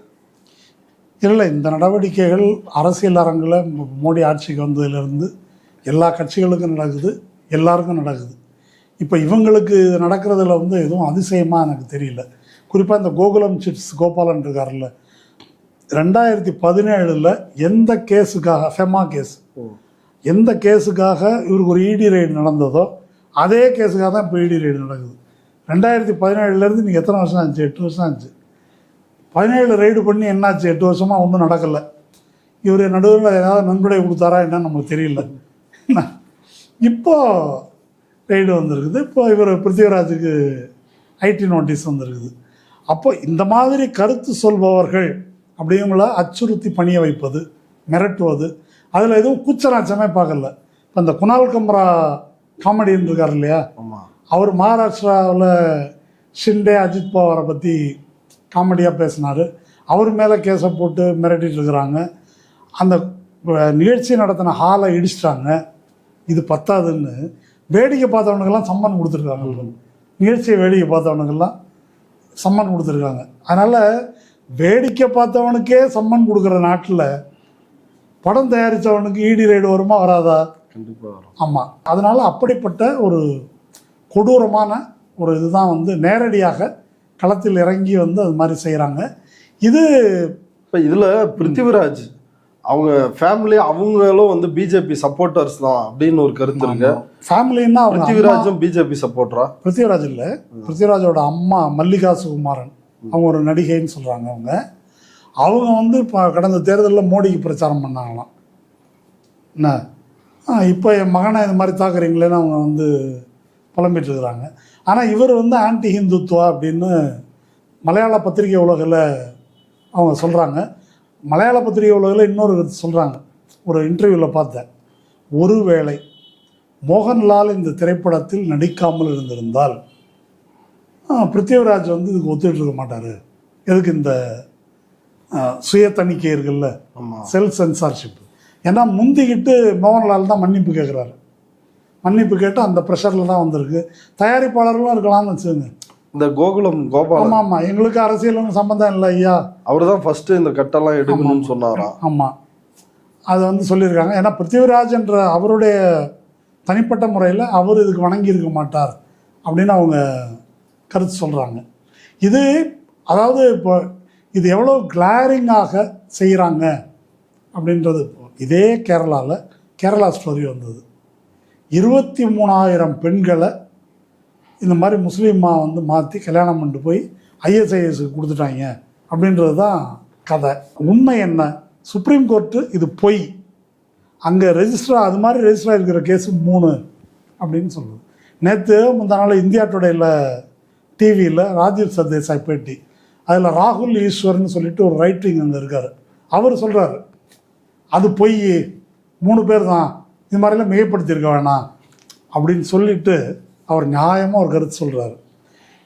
இல்லை, இந்த நடவடிக்கைகள் அரசியல் அரங்கில் மோடி ஆட்சிக்கு வந்ததுலேருந்து எல்லா கட்சிகளுக்கும் நடக்குது, எல்லாருக்கும் நடக்குது. இப்போ இவங்களுக்கு நடக்கிறதுல வந்து எதுவும் அதிசயமாக எனக்கு தெரியல. குறிப்பாக இந்த கோகுலம் சிட்ஸ் கோபாலன் இருக்கார்ல, 2017 எந்த கேஸுக்காக, ஃபெமா கேஸ், எந்த கேஸுக்காக இவருக்கு ஒரு இடி ரைடு நடந்ததோ அதே கேஸுக்காக தான் இப்போ இடி ரைடு நடக்குது. 2017 நீங்கள் எத்தனை வருஷம் ஆச்சு? 8 வருஷம் ஆச்சு. 17 ரைடு பண்ணி என்னாச்சு? 8 வருஷமாக ஒன்றும் நடக்கலை. இவர் நடுவில் ஏதாவது நன்கொடை கொடுத்தாரா என்னன்னு நமக்கு தெரியல. இப்போ ரைடு வந்திருக்குது. இப்போ இவர் பிருத்திவிராஜுக்கு ஐடி நோட்டீஸ் வந்திருக்குது. அப்போ இந்த மாதிரி கருத்து சொல்பவர்கள் அப்படிங்கள அச்சுறுத்தி பணிய வைப்பது, மிரட்டுவது, அதில் எதுவும் கூச்சநாச்சமே பார்க்கல. இப்போ இந்த குணால் கம்ரா காமெடின்னு இருக்கார் இல்லையா, அவர் மகாராஷ்டிராவில் ஷிண்டே அஜித் பவாரை பற்றி காமெடியாக பேசினார். அவர் மேலே கேஸை போட்டு மிரட்டிட்டு இருக்கிறாங்க. அந்த நிகழ்ச்சி நடத்தின ஹாலை இடிச்சிட்டாங்க. இது பத்தாதுன்னு வேடிக்கை பார்த்தவனுக்கெல்லாம் சம்மன் கொடுத்துருக்காங்க. நிகழ்ச்சியை வேடிக்கை பார்த்தவனுக்கெல்லாம் சம்மன் கொடுத்துருக்காங்க. அதனால் வேடிக்கை பார்த்தவனுக்கே சம்மன் கொடுக்குற நாட்டில் படம் தயாரித்தவனுக்கு இடி ரைடு வருமா வராதா? கண்டிப்பாக வரும். ஆமாம். அதனால் அப்படிப்பட்ட ஒரு கொடூரமான ஒரு இதுதான் வந்து நேரடியாக களத்தில் இறங்கி வந்து அது மாதிரி செய்கிறாங்க. இது இப்போ இதில் பிருத்திவிராஜ் அவங்க ஃபேமிலி, அவங்களும் வந்து பிஜேபி சப்போர்ட்டர்ஸ் தான் அப்படின்னு ஒரு கருத்து இருக்கு. ஃபேமிலின்னா பிருத்திவிராஜும் பிஜேபி சப்போர்ட்டரா? பிருத்திவிராஜ் இல்லை, பிருத்திவிராஜோட அம்மா மல்லிகா சுகுமாரன் அவங்க ஒரு நடிகைன்னு சொல்கிறாங்க. அவங்க வந்து இப்போ கடந்த தேர்தலில் மோடிக்கு பிரச்சாரம் பண்ணாங்களாம். என்ன இப்போ என் மகனை இது மாதிரி தாக்குறீங்களேன்னு அவங்க வந்து புலம்பிட்டு இருக்கிறாங்க. ஆனால் இவர் வந்து ஆன்டி ஹிந்துத்துவா அப்படின்னு மலையாள பத்திரிகை உலகில் அவங்க சொல்கிறாங்க. மலையாள பத்திரிகை உலகில் இன்னொரு சொல்கிறாங்க, ஒரு இன்டர்வியூவில் பார்த்தேன், ஒருவேளை மோகன்லால் இந்த திரைப்படத்தில் நடிக்காமல் இருந்திருந்தால் பிருத்திவிராஜ் வந்து இதுக்கு ஒத்துக்கிட்டு இருக்க மாட்டார். எதுக்கு இந்த சுய தணிக்கை இருக்குல்ல, செல்ஃப் சென்சார்ஷிப். ஏன்னா முந்திக்கிட்டு மோகன்லால் தான் மன்னிப்பு கேட்குறாரு. மன்னிப்பு கேட்டு அந்த ப்ரெஷரில் தான் வந்திருக்கு. தயாரிப்பாளர்களும் இருக்கலாம்னு வச்சுக்கோங்க. இந்த கோகுலம் கோபால், ஆமாம் ஆமாம், எங்களுக்கு அரசியலும் சம்மந்தம் இல்லை ஐயா, அவர் தான் ஃபஸ்ட்டு இந்த கட்டெல்லாம் எடுக்கணும்னு சொன்னாராம். ஆமாம், அதை வந்து சொல்லியிருக்காங்க. ஏன்னா பிருத்திவிராஜ் என்ற அவருடைய தனிப்பட்ட முறையில் அவர் இதுக்கு வணங்கி இருக்க மாட்டார் அப்படின்னு அவங்க கருத்து சொல்கிறாங்க. இது அதாவது இப்போ இது எவ்வளோ கிளாரிங்காக செய்கிறாங்க அப்படின்றது. இதே கேரளாவில் கேரளா ஸ்டோரி வந்தது. 23,000 பெண்களை இந்த மாதிரி முஸ்லீம்மா வந்து மாற்றி கல்யாணம் பண்ணிட்டு போய் ஐஎஸ்ஐஎஸ்க்கு கொடுத்துட்டாங்க அப்படின்றது தான் கதை. உண்மை என்ன? சுப்ரீம் கோர்ட்டு இது பொய், அங்கே ரெஜிஸ்டர் அது மாதிரி ரெஜிஸ்டர் இருக்கிற கேஸு 3 அப்படின்னு சொல்லுது. நேற்று முந்தா நாள் இந்தியா டுடேயில் டிவியில் ராஜீவ் சர்தேசாய் பேட்டி, அதில் ராகுல் ஈஸ்வர்னு சொல்லிட்டு ஒரு ரைட்டிங் அங்கே இருக்கார். அவர் சொல்கிறாரு அது பொய், 3 பேர் தான், இது மாதிரிலாம் மிகைப்படுத்தியிருக்க வேணாம் அப்படின்னு சொல்லிட்டு அவர் நியாயமாக ஒரு கருத்து சொல்கிறாரு.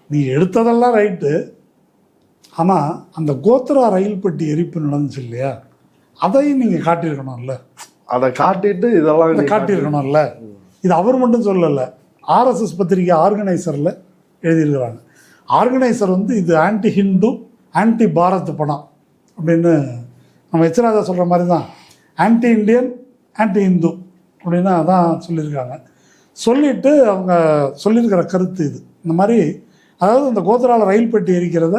நீ எடுத்ததெல்லாம் ரைட்டு, ஆனால் அந்த கோத்ரா ரயில் பெட்டி எரிப்பு நடந்துச்சு இல்லையா, அதையும் நீங்கள் காட்டியிருக்கணும்ல. அதை காட்டிட்டு இதெல்லாம் காட்டியிருக்கணும்ல. இது அவர் மட்டும் சொல்லலை, ஆர்எஸ்எஸ் பத்திரிகை ஆர்கனைசரில் எழுதியிருக்கிறாங்க. ஆர்கனைசர் வந்து இது ஆன்டி ஹிந்து ஆன்டி பாரத் படம் அப்படின்னு நம்ம எச்ராஜா சொல்கிற மாதிரி தான், ஆன்டி இண்டியன் ஆன்டி ஹிந்து அப்படின்னு அதான் சொல்லியிருக்காங்க. சொல்லிவிட்டு அவங்க சொல்லியிருக்கிற கருத்து இது. இந்த மாதிரி அதாவது இந்த கோத்ராவில் ரயில் பெட்டி எரிக்கிறத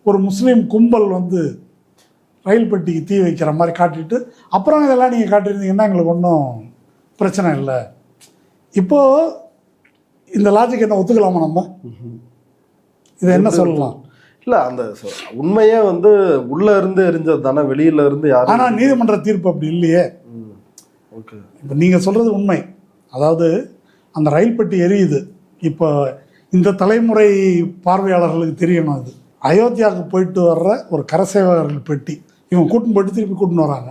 ஒரு முஸ்லீம் கும்பல் வந்து ரயில் பெட்டிக்கு தீ வைக்கிற மாதிரி காட்டிட்டு அப்புறம் இதெல்லாம் நீங்கள் காட்டியிருந்தீங்கன்னா எங்களுக்கு ஒன்றும் பிரச்சனை இல்லை. இப்போது இந்த லாஜிக் என்ன ஒத்துக்கலாமா? நம்ம இதை என்ன சொல்லலாம்? இல்லை, அந்த உண்மையே வந்து உள்ளே இருந்து எரிஞ்சது தானே, வெளியில இருந்து யாரும். ஆனால் நீதிமன்ற தீர்ப்பு அப்படி இல்லையே. ஓகே, இப்போ நீங்கள் சொல்கிறது உண்மை. அதாவது அந்த ரயில் பெட்டி எரியுது. இப்போ இந்த தலைமுறை பார்வையாளர்களுக்கு தெரியணும், அது அயோத்தியாவுக்கு போயிட்டு வர்ற ஒரு கரசேவகர்கள் பெட்டி. இவங்க கூட்டின்னு போயிட்டு திருப்பி கூட்டின்னு வராங்க.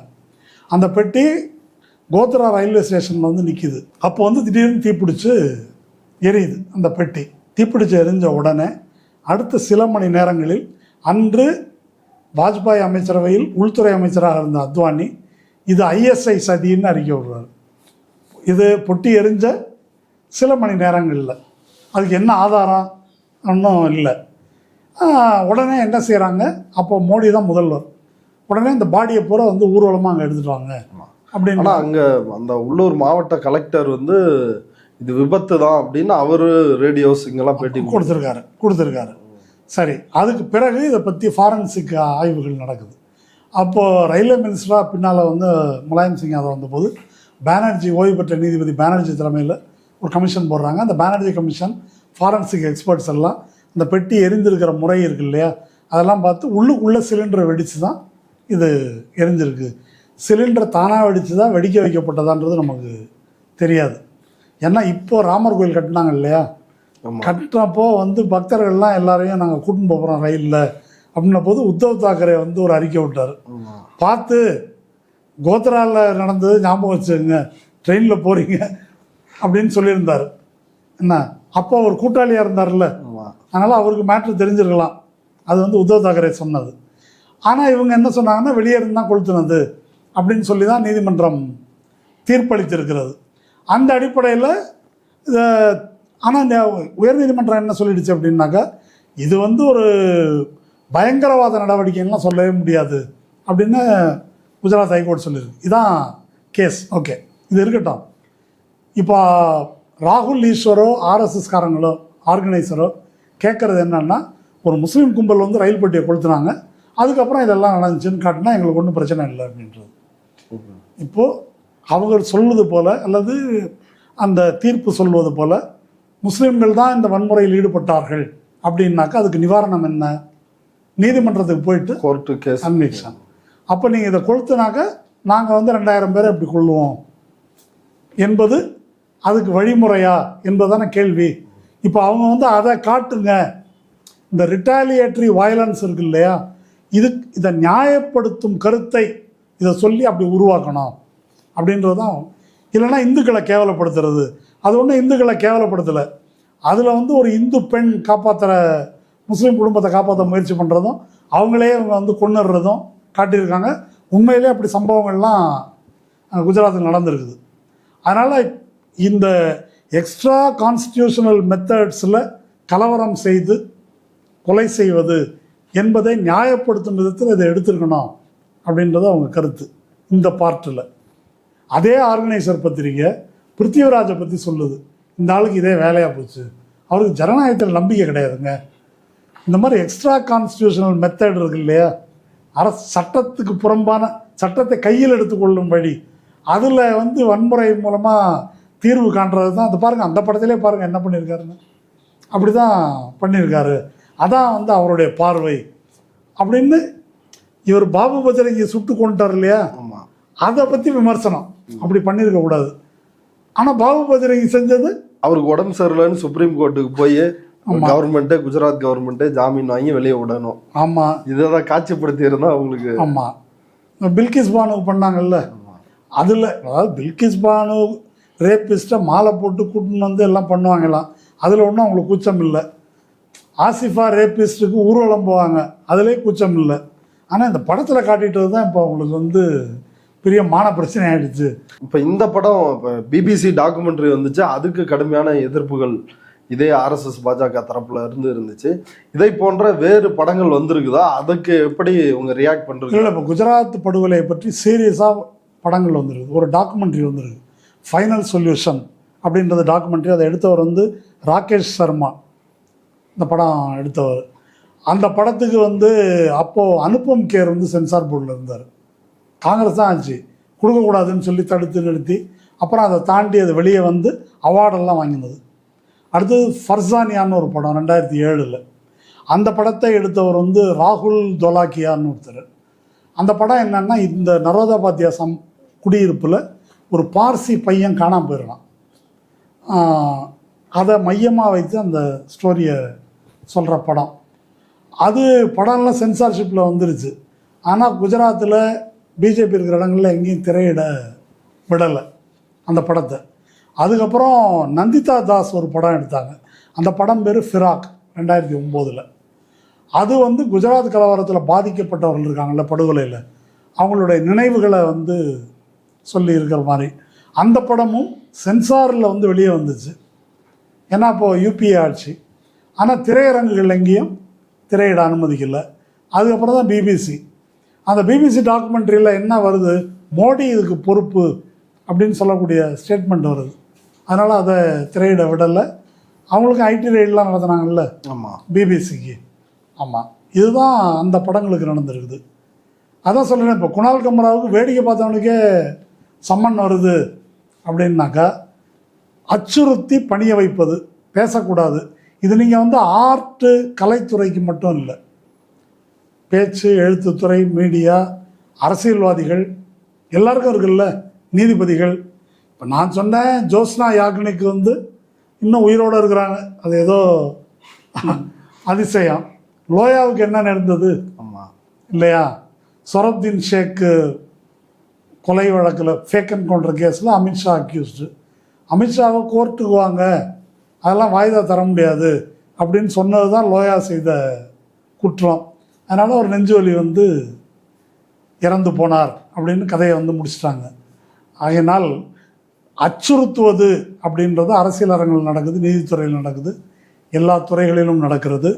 அந்த பெட்டி கோத்ரா ரயில்வே ஸ்டேஷனில் வந்து நிற்கிது. அப்போ வந்து திடீர்னு தீப்பிடிச்சு எரியுது. அந்த பெட்டி தீப்பிடிச்சு எரிஞ்ச உடனே அடுத்த சில மணி நேரங்களில் அன்று வாஜ்பாய் அமைச்சரவையில் உள்துறை அமைச்சராக இருந்த அத்வானி இது ஐஎஸ்ஐ சதின்னு அறிக்கை விடுறாரு. இது பொட்டி எரிஞ்ச சில மணி நேரங்களில் அதுக்கு என்ன ஆதாரம் ஒன்றும் இல்லை. உடனே என்ன செய்கிறாங்க, அப்போ மோடி தான் முதல்வர், உடனே இந்த பாடியை பூரா வந்து ஊர்வலமாக அங்கே எடுத்துட்டு வாங்க அப்படின்னு. ஆனால் அங்கே அந்த உள்ளூர் மாவட்ட கலெக்டர் வந்து இது விபத்து தான் அப்படின்னு அவர் ரேடியோஸ் இங்கெல்லாம் பேட்டி கொடுத்துருக்காரு. சரி, அதுக்கு பிறகு இதை பற்றி ஃபாரன்சிக் ஆய்வுகள் நடக்குது. அப்போது ரயில்வே மினிஸ்டராக பின்னால் வந்து முலாயம் சிங் யாதவ் வந்தபோது பானர்ஜி, ஓய்வு பெற்ற நீதிபதி பானர்ஜி தலைமையில் ஒரு கமிஷன் போடுறாங்க. அந்த பானர்ஜி கமிஷன் ஃபாரன்சிக் எக்ஸ்பர்ட்ஸ் எல்லாம் இந்த பெட்டி எரிந்திருக்கிற முறை இருக்கு இல்லையா, அதெல்லாம் பார்த்து உள்ளுக்குள்ளே சிலிண்டரை வெடித்து தான் இது எரிஞ்சிருக்கு. சிலிண்டர் தானாக வெடித்து தான் வெடிக்க வைக்கப்பட்டதான்றது நமக்கு தெரியாது. ஏன்னா இப்போது ராமர் கோயில் கட்டினாங்க இல்லையா, கட்டினப்போ வந்து பக்தர்கள்லாம் எல்லாரையும் நாங்கள் கூட்டின்னு போகிறோம் ரயிலில் அப்படின்ன போது உத்தவ் தாக்கரே வந்து ஒரு அறிக்கை விட்டார். பார்த்து கோத்ராவில் நடந்தது ஞாபகம் வச்சுங்க, ட்ரெயினில் போகிறீங்க அப்படின்னு சொல்லியிருந்தார். என்ன, அப்போ அவர் கூட்டாளியாக இருந்தார்ல, அதனால் அவருக்கு மேட்ரு தெரிஞ்சிருக்கலாம். அது வந்து உத்தவ் தாக்கரே சொன்னது. ஆனால் இவங்க என்ன சொன்னாங்கன்னா வெளியே இருந்து தான் கொளுத்துனது அப்படின்னு சொல்லி தான் நீதிமன்றம் தீர்ப்பளித்திருக்கிறது. அந்த அடிப்படையில் இதை ஆனால் உயர்நீதிமன்றம் என்ன சொல்லிடுச்சு அப்படின்னாக்கா, இது வந்து ஒரு பயங்கரவாத நடவடிக்கைலாம் சொல்லவே முடியாது அப்படின்னு குஜராத் ஹைகோர்ட் சொல்லியிருக்கு. இதான் கேஸ். ஓகே, இது இருக்கட்டும். இப்போ ராகுல் ஈஸ்வரோ ஆர்எஸ்எஸ்காரங்களோ ஆர்கனைசரோ கேட்குறது என்னன்னா, ஒரு முஸ்லீம் கும்பல் வந்து ரயில் பெட்டியை கொளுத்துனாங்க, அதுக்கப்புறம் இதெல்லாம் நடந்துச்சுன்னு காட்டினா எங்களுக்கு ஒன்றும் பிரச்சனை இல்லை அப்படின்றது. இப்போது அவங்க சொல்வது போல் அல்லது அந்த தீர்ப்பு சொல்வது போல் முஸ்லீம்கள் தான் இந்த வன்முறையில் ஈடுபட்டார்கள் அப்படின்னாக்கா அதுக்கு நிவாரணம் என்ன? நீதிமன்றத்துக்கு போயிட்டு கோர்ட்டு கேஸ் கன்விக்ஷன். அப்போ நீங்கள் இதை கொளுத்துனாக்க நாங்கள் வந்து 2000 பேரை எப்படி கொள்ளுவோம் என்பது அதுக்கு வழிமுறையா என்பதான கேள்வி. இப்போ அவங்க வந்து அதை காட்டுங்க, இந்த ரிட்டாலியேட்டரி வயலன்ஸ் இருக்கு இல்லையா, இதை நியாயப்படுத்தும் கருத்தை இதை சொல்லி அப்படி உருவாக்கணும் அப்படின்றது தான். இல்லைன்னா இந்துக்களை கேவலப்படுத்துறது, அது ஒன்றும் இந்துக்களை கேவலப்படுத்தலை. அதில் வந்து ஒரு இந்து பெண் காப்பாற்றுற, முஸ்லீம் குடும்பத்தை காப்பாற்ற முயற்சி பண்ணுறதும் அவங்களே அவங்க வந்து கொண்டுறதும் காட்டியிருக்காங்க. உண்மையிலே அப்படி சம்பவங்கள்லாம் குஜராத்தில் நடந்திருக்குது. அதனால் இந்த எக்ஸ்ட்ரா கான்ஸ்டியூஷனல் மெத்தட்ஸில் கலவரம் செய்து கொலை செய்வது என்பதை நியாயப்படுத்தும் விதத்தில் இதை எடுத்துருக்கணும் அப்படின்றது அவங்க கருத்து. இந்த பார்ட்டில் அதே ஆர்கனைசர் பத்திரிக்கை பிருத்திவிராஜை பற்றி சொல்லுது, இந்த ஆளுக்கு இதே வேலையாக போச்சு, அவருக்கு ஜனநாயகத்தில் நம்பிக்கை கிடையாதுங்க. இந்த மாதிரி எக்ஸ்ட்ரா கான்ஸ்டியூஷனல் மெத்தட் இருக்கு இல்லையா, அரசு சட்டத்துக்கு புறம்பான சட்டத்தை கையில் எடுத்துக்கொள்ளும் வழி, அதில் வந்து வன்முறை மூலமாக தீர்வு காண்றது தான். அது பாருங்கள், அந்த படத்திலே பாருங்கள் என்ன பண்ணியிருக்காருன்னு, அப்படி தான் பண்ணியிருக்காரு, அதான் வந்து அவருடைய பார்வை அப்படின்னு. இவர் பாபு பஜரங்கி சுட்டு கொண்டுட்டார் இல்லையா, அதை பற்றி விமர்சனம், அப்படி பண்ணியிருக்க கூடாது. ஆனால் பாபு பஜரங்கி செஞ்சது, அவருக்கு உடம்பு சரியில்லைன்னு சுப்ரீம் கோர்ட்டுக்கு போய் கவர்மெண்ட்டே, குஜராத் கவர்மெண்ட்டே ஜாமீன் வாங்கி வெளியே விடணும். ஆமாம், இதை தான் காட்சிப்படுத்தி இருந்தால் அவங்களுக்கு. ஆமாம், பில்கிஸ் பானுக்கு பண்ணாங்கல்ல, அதில் அதாவது பில்கிஸ் பானு ரேப்பிஸ்ட்டை மாலை போட்டு கூட்டின்னு வந்து எல்லாம் பண்ணுவாங்கலாம், அதில் ஒன்றும் அவங்களுக்கு கூச்சம் இல்லை. ஆசிஃபா ரேப்பிஸ்ட்டுக்கு ஊர்வலம் போவாங்க, அதுலேயே கூச்சம் இல்லை. ஆனால் இந்த படத்தில் காட்டிட்டது தான் இப்போ அவங்களுக்கு வந்து பெரிய மான பிரச்சனை ஆயிடுச்சு. இப்போ இந்த படம் இப்போ பிபிசி டாக்குமெண்ட்ரி வந்துச்சு, அதுக்கு கடுமையான எதிர்ப்புகள் இதே ஆர்எஸ்எஸ் பாஜக தரப்புல இருந்துச்சு. இதை போன்ற வேறு படங்கள் வந்திருக்குதா, அதுக்கு எப்படி உங்க ரியாக்ட் பண்றீங்க? இல்லை, இப்போ குஜராத் படுகொலையை பற்றி சீரியஸாக படங்கள் வந்துருக்கு. ஒரு டாக்குமெண்ட்ரி வந்துருக்கு, ஃபைனல் சொல்யூஷன் அப்படின்றது டாக்குமெண்ட்ரி. அதை எடுத்தவர் வந்து ராகேஷ் சர்மா, இந்த படம் எடுத்தவர். அந்த படத்துக்கு வந்து அப்போது அனுபம் கேர் வந்து சென்சார் போர்டில் இருந்தார். காங்கிரஸ் தான் ஆச்சு, கொடுக்கக்கூடாதுன்னு சொல்லி தடுத்து நிறுத்தி, அப்புறம் அதை தாண்டி அது வெளியே வந்து அவார்டெல்லாம் வாங்கினது. அடுத்தது ஃபர்சானியான்னு ஒரு படம் 2007. அந்த படத்தை எடுத்தவர் வந்து ராகுல் தொலாக்கியான்னு ஒருத்தர். அந்த படம் என்னன்னா, இந்த நரோதாபாத்தியா குடியிருப்பில் ஒரு பார்சி பையன் காணாமல் போயிடலாம், அதை மையமாக வைத்து அந்த ஸ்டோரியை சொல்கிற படம். அது படம்லாம் சென்சார்ஷிப்பில் வந்துருச்சு. ஆனால் குஜராத்தில் பிஜேபி இருக்கிற இடங்களில் எங்கேயும் திரையிட விடலை அந்த படத்தை. அதுக்கப்புறம் நந்திதா தாஸ் ஒரு படம் எடுத்தாங்க, அந்த படம் பேர் ஃபிராக் 2009. அது வந்து குஜராத் கலவரத்தில் பாதிக்கப்பட்டவர்கள் இருக்காங்கள்ல, படுகொலையில், அவங்களுடைய நினைவுகளை வந்து சொல்லி இருக்கிற மாதிரி அந்த படமும் சென்சாரில் வந்து வெளியே வந்துச்சு. ஏன்னா இப்போது யூபிஏ ஆட்சி, ஆனால் திரையரங்குகள் எங்கேயும் திரையிட அனுமதிக்கலை. அதுக்கப்புறம் தான் பிபிசி, அந்த பிபிசி டாக்குமெண்ட்ரியில் என்ன வருது, மோடி இதுக்கு பொறுப்பு அப்படின்னு சொல்லக்கூடிய ஸ்டேட்மெண்ட் வருது. அதனால் அதை திரையிட விடலை. அவங்களுக்கு ஐடி ரைடெலாம் நடத்துனாங்கல்ல, ஆமாம், பிபிசிக்கு. ஆமாம், இதுதான் அந்த படங்களுக்கு நடந்திருக்குது. அதான் சொல்கிறேன், இப்போ குணால் கமராவுக்கு வேடிக்கை பார்த்தவனுக்கே சம்மன் வருது அப்படின்னாக்கா, அச்சுறுத்தி பணிய வைப்பது, பேசக்கூடாது. இது நீங்கள் வந்து ஆர்ட்டு கலைத்துறைக்கு மட்டும் இல்லை, பேச்சு எழுத்துத்துறை, மீடியா, அரசியல்வாதிகள் எல்லாருக்கும் இருக்குல்ல, நீதிபதிகள். இப்போ நான் சொன்னேன், ஜோஸ்னா யாக்னிக்கு வந்து இன்னும் உயிரோடு இருக்கிறாங்க, அது ஏதோ அதிசயம். லோயாவுக்கு என்ன நடந்தது இல்லையா, சொரப்தீன் ஷேக்கு கொலை வழக்கில் ஃபேக் என்கவுண்டர் கேஸில் அமித்ஷா அக்யூஸ்டு. அமித்ஷாவை கோர்ட்டுக்கு வாங்க, அதெல்லாம் வாய்தா தர முடியாது அப்படின்னு சொன்னது தான் லோயா செய்த குற்றம். அதனால் அவர் நெஞ்சுவலி வந்து இறந்து போனார் அப்படின்னு கதையை வந்து முடிச்சிட்டாங்க. ஆகையினால் அச்சுறுத்துவது அப்படின்றது அரசியல் அரங்கில் நடக்குது, நீதித்துறையில் நடக்குது, எல்லா துறைகளிலும் நடக்கிறது.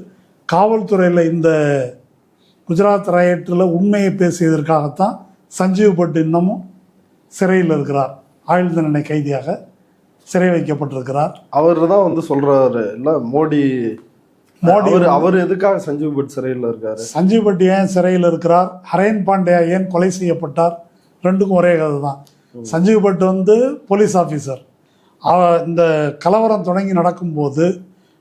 காவல்துறையில் இந்த குஜராத் ரயட்டில் உண்மையை பேசியதற்காகத்தான் சஞ்சீவ் பட் இன்னமும் சிறையில் இருக்கிறார், ஆயுள் தண்டனை கைதியாக சிறை வைக்கப்பட்டிருக்கிறார். அவர் தான் வந்து சொல்றாரு இல்லை, மோடி அவர் எதுக்காக சஞ்சீவ் பட் சிறையில் இருக்காரு, சஞ்சீவ் பட் ஏன் சிறையில் இருக்கிறார், ஹரேன் பாண்டியா ஏன் கொலை செய்யப்பட்டார், ரெண்டுக்கும் ஒரே கதை தான். சஞ்சீவ் பட் வந்து போலீஸ் ஆஃபீஸர். இந்த கலவரம் தொடங்கி நடக்கும்போது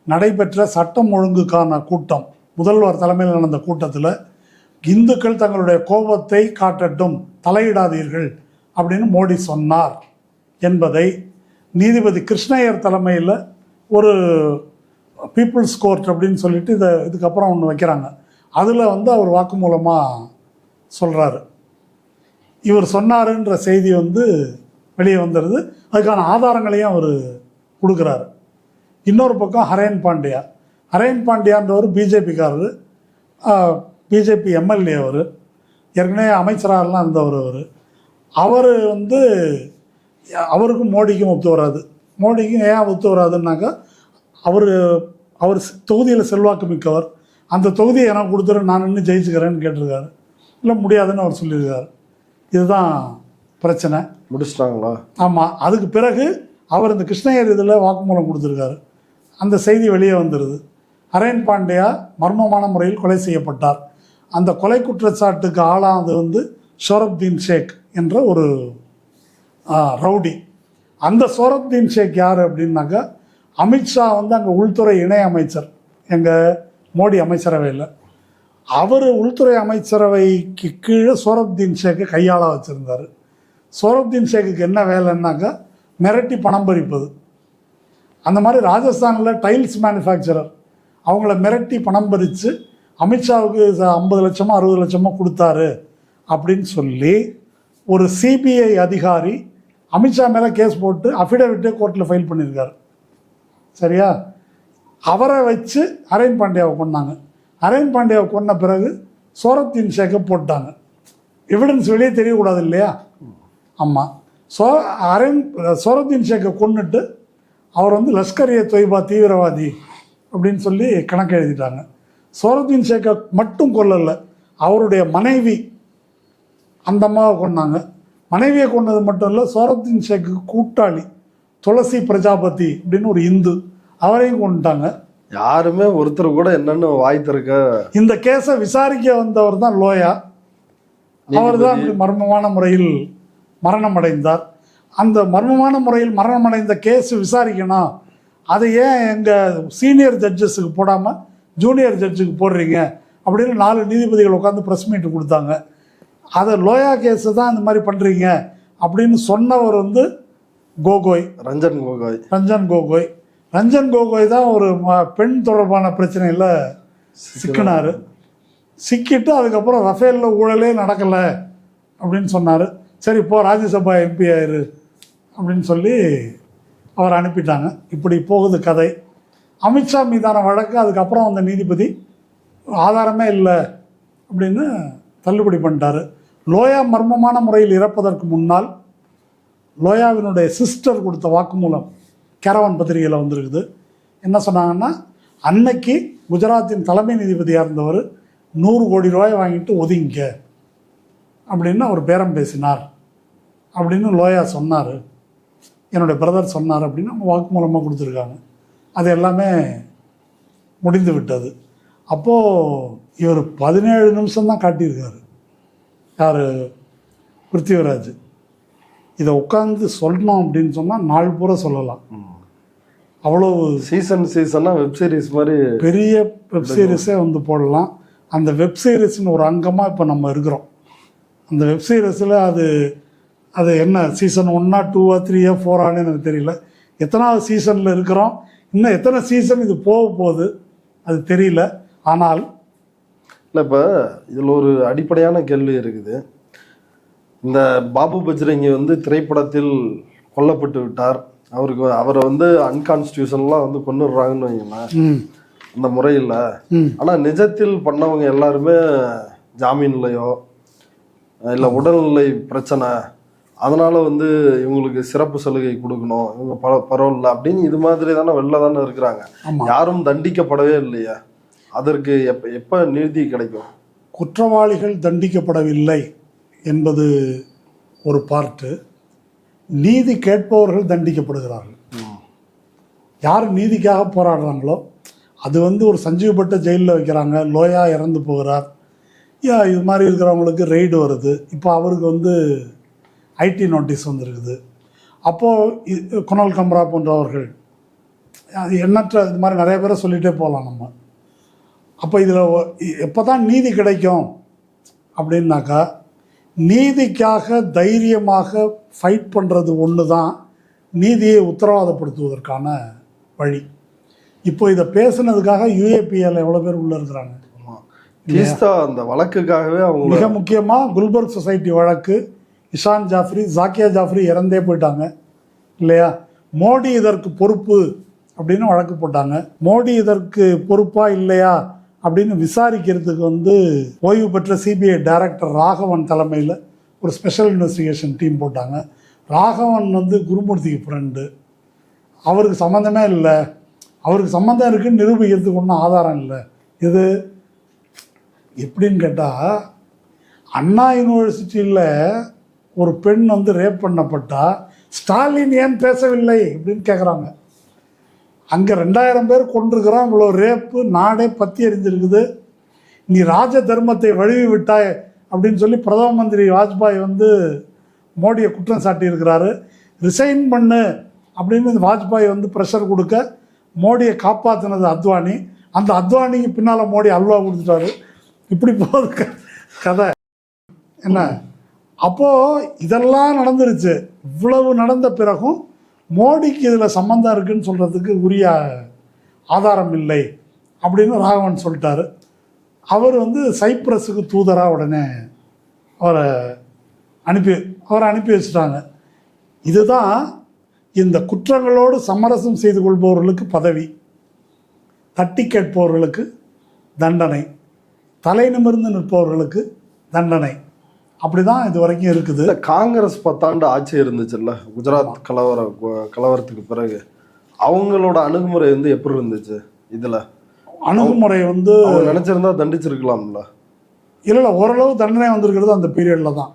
நடைபெற்ற சட்டம் ஒழுங்குக்கான கூட்டம் முதல்வர் தலைமையில் நடந்த கூட்டத்தில் இந்துக்கள் தங்களுடைய கோபத்தை காட்டட்டும், தலையிடாதீர்கள் அப்படின்னு மோடி சொன்னார் என்பதை நீதிபதி கிருஷ்ணய்யர் தலைமையில் ஒரு பீப்புள்ஸ் கோர்ட் அப்படின்னு சொல்லிட்டு இதுக்கப்புறம் ஒன்று வைக்கிறாங்க. அதில் அவர் வாக்குமூலமாக சொல்கிறாரு. இவர் சொன்னாருன்ற செய்தி வெளியே வந்துடுது. அதுக்கான ஆதாரங்களையும் அவர் கொடுக்குறாரு. இன்னொரு பக்கம் ஹரேன் பாண்டியான்றவர் பிஜேபிக்காரர், பிஜேபி எம்எல்ஏ. அவர் ஏற்கனவே அமைச்சராகலாம் இருந்தவர். அவர் அவருக்கும் மோடிக்கும் ஒத்து வராது. மோடிக்கும் ஏன் ஒத்து வராதுன்னாக்கா, அவர் தொகுதியில் செல்வாக்கு மிக்கவர். அந்த தொகுதியை எனக்கு கொடுத்துரு, நான் இன்னும் ஜெயிச்சுக்கிறேன்னு கேட்டிருக்காரு. இல்லை, முடியாதுன்னு அவர் சொல்லியிருக்காரு. இதுதான் பிரச்சனை. முடிச்சிட்டாங்களா? ஆமாம். அதுக்கு பிறகு அவர் இந்த கிருஷ்ணகிரி இதில் வாக்குமூலம் கொடுத்துருக்காரு. அந்த செய்தி வெளியே வந்துடுது. ஹரேன் பாண்டியா மர்மமான முறையில் கொலை செய்யப்பட்டார். அந்த கொலை குற்றச்சாட்டுக்கு ஆளானது சோரப்தீன் ஷேக் என்ற ஒரு ரவுடி. அந்த சோரப்தீன் ஷேக் யார் அப்படின்னாக்கா, அமித்ஷா அங்கே உள்துறை இணை அமைச்சர், எங்கள் மோடி அமைச்சரவையில். அவர் உள்துறை அமைச்சரவைக்கு கீழே சோரப்தீன் ஷேக்கை கையாள வச்சுருந்தார். சோரப்தீன் ஷேக்குக்கு என்ன வேலைன்னாக்கா, மிரட்டி பணம் பறிப்பது. அந்த மாதிரி ராஜஸ்தானில் டைல்ஸ் மேனுஃபேக்சரர் அவங்கள மிரட்டி பணம் பறித்து அமித்ஷாவுக்கு 50 லட்சமோ 60 லட்சமோ கொடுத்தாரு அப்படின்னு சொல்லி ஒரு சிபிஐ அதிகாரி அமித்ஷா மேலே கேஸ் போட்டு அஃபிடவிட்டே கோர்ட்டில் ஃபைல் பண்ணியிருக்காரு. சரியா? அவரை வச்சு ஹரேன் பாண்டியாவை கொண்டாங்க. ஹரேன் பாண்டியாவை கொன்ன பிறகு சோரப்தீன் ஷேக்கை போட்டாங்க. எவிடன்ஸ் வெளியே தெரியக்கூடாது இல்லையா? ஆமாம். சோரப்தீன் ஷேக்கை கொன்னுட்டு அவர் லஷ்கர்-இ-தொய்பா தீவிரவாதி அப்படின்னு சொல்லி கணக்கு எழுதிட்டாங்க. சோரப்தீன் ஷேக்கை மட்டும் கொல்லலை, அவருடைய மனைவி அந்த அம்மாவை கொண்டாங்க. மனைவியை கொண்டது மட்டும் இல்லை, சோரப்தீன் ஷேக்கு கூட்டாளி துளசி பிரஜாபதி அப்படின்னு ஒரு இந்து, அவரையும் கொண்டுட்டாங்க. யாருமே ஒருத்தர் கூட என்னன்னு வாய் திறக்க. இந்த கேஸை விசாரிக்க வந்தவர் தான் லோயா. அவர் தான் மர்மமான முறையில் மரணம் அடைந்தார். அந்த மர்மமான முறையில் மரணம் அடைந்த கேஸ் விசாரிக்கணும், அதை ஏன் எங்கள் சீனியர் ஜட்ஜஸுக்கு போடாமல் ஜூனியர் ஜட்ஜுக்கு போடுறீங்க அப்படின்னு 4 நீதிபதிகள் உட்காந்து ப்ரெஸ் மீட்டு கொடுத்தாங்க. அதை லோயா கேஸை தான் இந்த மாதிரி பண்ணுறீங்க அப்படின்னு சொன்னவர் ரஞ்சன் கோகோய் தான் ஒரு பெண் தொடர்பான பிரச்சனையில் சிக்கினார். சிக்கிட்டு அதுக்கப்புறம் ரஃபேலில் ஊழலே நடக்கலை அப்படின்னு சொன்னார். சரி, இப்போ ராஜ்யசபா எம்பி ஆயிரு அப்படின்னு சொல்லி அவர் அனுப்பிட்டாங்க. இப்படி போகுது கதை. அமித்ஷா மீதான வழக்கு அதுக்கப்புறம் அந்த நீதிபதி ஆதாரமே இல்லை அப்படின்னு தள்ளுபடி பண்ணிட்டார். லோயா மர்மமான முறையில் இறப்பதற்கு முன்னால் லோயாவினுடைய சிஸ்டர் கொடுத்த வாக்குமூலம் கேரவன் பத்திரிகையில் வந்திருக்குது. என்ன சொன்னாங்கன்னா, அன்னைக்கு குஜராத்தின் தலைமை நீதிபதியாக இருந்தவர் 100 கோடி ரூபாய் வாங்கிட்டு ஒதுங்க அப்படின்னு அவர் பேரம் பேசினார் அப்படின்னு லோயா சொன்னார், என்னுடைய பிரதர் சொன்னார் அப்படின்னு அவங்க வாக்குமூலமாக கொடுத்துருக்காங்க. அது எல்லாமே முடிந்து விட்டது. அப்போது இவர் 17 நிமிஷம் தான் காட்டியிருக்காரு. யார்? பிருத்திவிராஜ். இதை உட்காந்து சொல்லணும் அப்படின்னு சொன்னால் நாள் பூரா சொல்லலாம். அவ்வளோ சீசனாக வெப்சீரிஸ் மாதிரி பெரிய வெப்சீரிஸே போடலாம். அந்த வெப்சீரிஸ்னு ஒரு அங்கமாக இப்போ நம்ம இருக்கிறோம். அந்த வெப்சீரிஸில் அது என்ன சீசன் 1, 2, 3, 4 எனக்கு தெரியல. எத்தனாவது சீசனில் இருக்கிறோம், இன்னும் எத்தனை சீசன் இது போகுது அது தெரியல. ஆனால் இல்லை, இப்போ இதில் ஒரு அடிப்படையான கேள்வி இருக்குது. இந்த பாபு பஜ்ரங்கி திரைப்படத்தில் கொல்லப்பட்டு விட்டார். அவரை அன்கான்ஸ்டியூஷன்லாம் கொண்டுடுறாங்கன்னு வைங்களேன் அந்த முறையில். ஆனால் நிஜத்தில் பண்ணவங்க எல்லாருமே ஜாமீன்லையோ இல்லை உடல்நிலை பிரச்சனை, அதனால இவங்களுக்கு சிறப்பு சலுகை கொடுக்கணும், இவங்க பரவாயில்ல அப்படின்னு இது மாதிரி தானே வெளில தானே இருக்கிறாங்க. யாரும் தண்டிக்கப்படவே இல்லையா? அதற்கு எப்போ நீதி கிடைக்கும்? குற்றவாளிகள் தண்டிக்கப்படவில்லை என்பது ஒரு பார்ட்டு. நீதி கேட்பவர்கள் தண்டிக்கப்படுகிறார்கள். யார் நீதிக்காக போராடுறாங்களோ அது ஒரு சஞ்சீவ் பட்டை ஜெயிலில் வைக்கிறாங்க, லோயா இறந்து போகிறார், இது மாதிரி இருக்கிறவங்களுக்கு ரெய்டு வருது. இப்போ அவருக்கு ஐடி நோட்டீஸ் வந்திருக்குது. அப்போது குணால் கம்ரா போன்றவர்கள், அது எண்ணற்ற இது மாதிரி நிறைய பேரை சொல்லிகிட்டே போகலாம். நம்ம அப்போ இதில் எப்போ தான் நீதி கிடைக்கும் அப்படின்னாக்கா, நீதிக்காக தைரியமாக ஃபைட் பண்ணுறது ஒன்று தான் நீதியை உத்தரவாதப்படுத்துவதற்கான வழி. இப்போ இதை பேசுனதுக்காக யூஏபிஎல் எவ்வளோ பேர் உள்ளே இருக்கிறாங்க. அந்த வழக்குக்காகவே அவங்க மிக முக்கியமாக குல்பர்க் சொசைட்டி வழக்கு, இஷான் ஜாஃப்ரி, ஜாக்கியா ஜாஃப்ரி இறந்தே போயிட்டாங்க இல்லையா. மோடி இதற்கு பொறுப்பு அப்படின்னு வழக்கு போட்டாங்க. மோடி இதற்கு பொறுப்பா இல்லையா அப்படின்னு விசாரிக்கிறதுக்கு ஓய்வு பெற்ற சிபிஐ டைரக்டர் ராகவன் தலைமையில் ஒரு ஸ்பெஷல் இன்வெஸ்டிகேஷன் டீம் போட்டாங்க. ராகவன் குருமூர்த்திக்கு ஃப்ரெண்டு, அவருக்கு சம்மந்தமே இல்லை, அவருக்கு சம்மந்தம் இருக்குன்னு நிரூபிக்கிறதுக்கு ஒன்றும் ஆதாரம் இல்லை. இது எப்படின்னு கேட்டால், அண்ணா யூனிவர்சிட்டியில் ஒரு பெண் ரேப் பண்ணப்பட்டா ஸ்டாலின் ஏன் பேசவில்லை அப்படின்னு கேட்குறாங்க. அங்கே 2000 பேர் கொண்டிருக்கிறான், இவ்வளோ ரேப்பு, நாடே பற்றி எரிஞ்சிருக்குது, நீ ராஜ தர்மத்தை வழுவி விட்டாய் அப்படின்னு சொல்லி பிரதம மந்திரி வாஜ்பாய் மோடியை குற்றம் சாட்டியிருக்கிறாரு. ரிசைன் பண்ணு அப்படின்னு வாஜ்பாய் ப்ரெஷர் கொடுக்க மோடியை காப்பாற்றினது அத்வானி. அந்த அத்வானிக்கு பின்னால் மோடி அல்வா கொடுத்துட்டாரு. இப்படி போகுது கதை என்ன. அப்போது இதெல்லாம் நடந்துருச்சு. இவ்வளவு நடந்த பிறகும் மோடிக்கு இதில் சம்மந்தம் இருக்குன்னு சொல்கிறதுக்கு உரிய ஆதாரம் இல்லை அப்படின்னு ராகவன் சொல்லிட்டாரு. அவர் சைப்ரஸுக்கு தூதராக உடனே அவரை அனுப்பி வச்சுட்டாங்க. இதுதான் இந்த குற்றங்களோடு சமரசம் செய்து கொள்பவர்களுக்கு பதவி, தட்டி கேட்பவர்களுக்கு தண்டனை, தலை நிமிர்ந்து நிற்பவர்களுக்கு தண்டனை. அப்படி தான் இது வரைக்கும் இருக்குது. காங்கிரஸ் 10 ஆண்டு ஆட்சி இருந்துச்சுல்ல, குஜராத் கலவரத்துக்கு பிறகு அவங்களோட அணுகுமுறை எப்படி இருந்துச்சு? இதில் அணுகுமுறை நினச்சிருந்தா தண்டிச்சிருக்கலாம்ல. இல்லை, ஓரளவு தண்டனை வந்திருக்கிறது அந்த பீரியடில் தான்.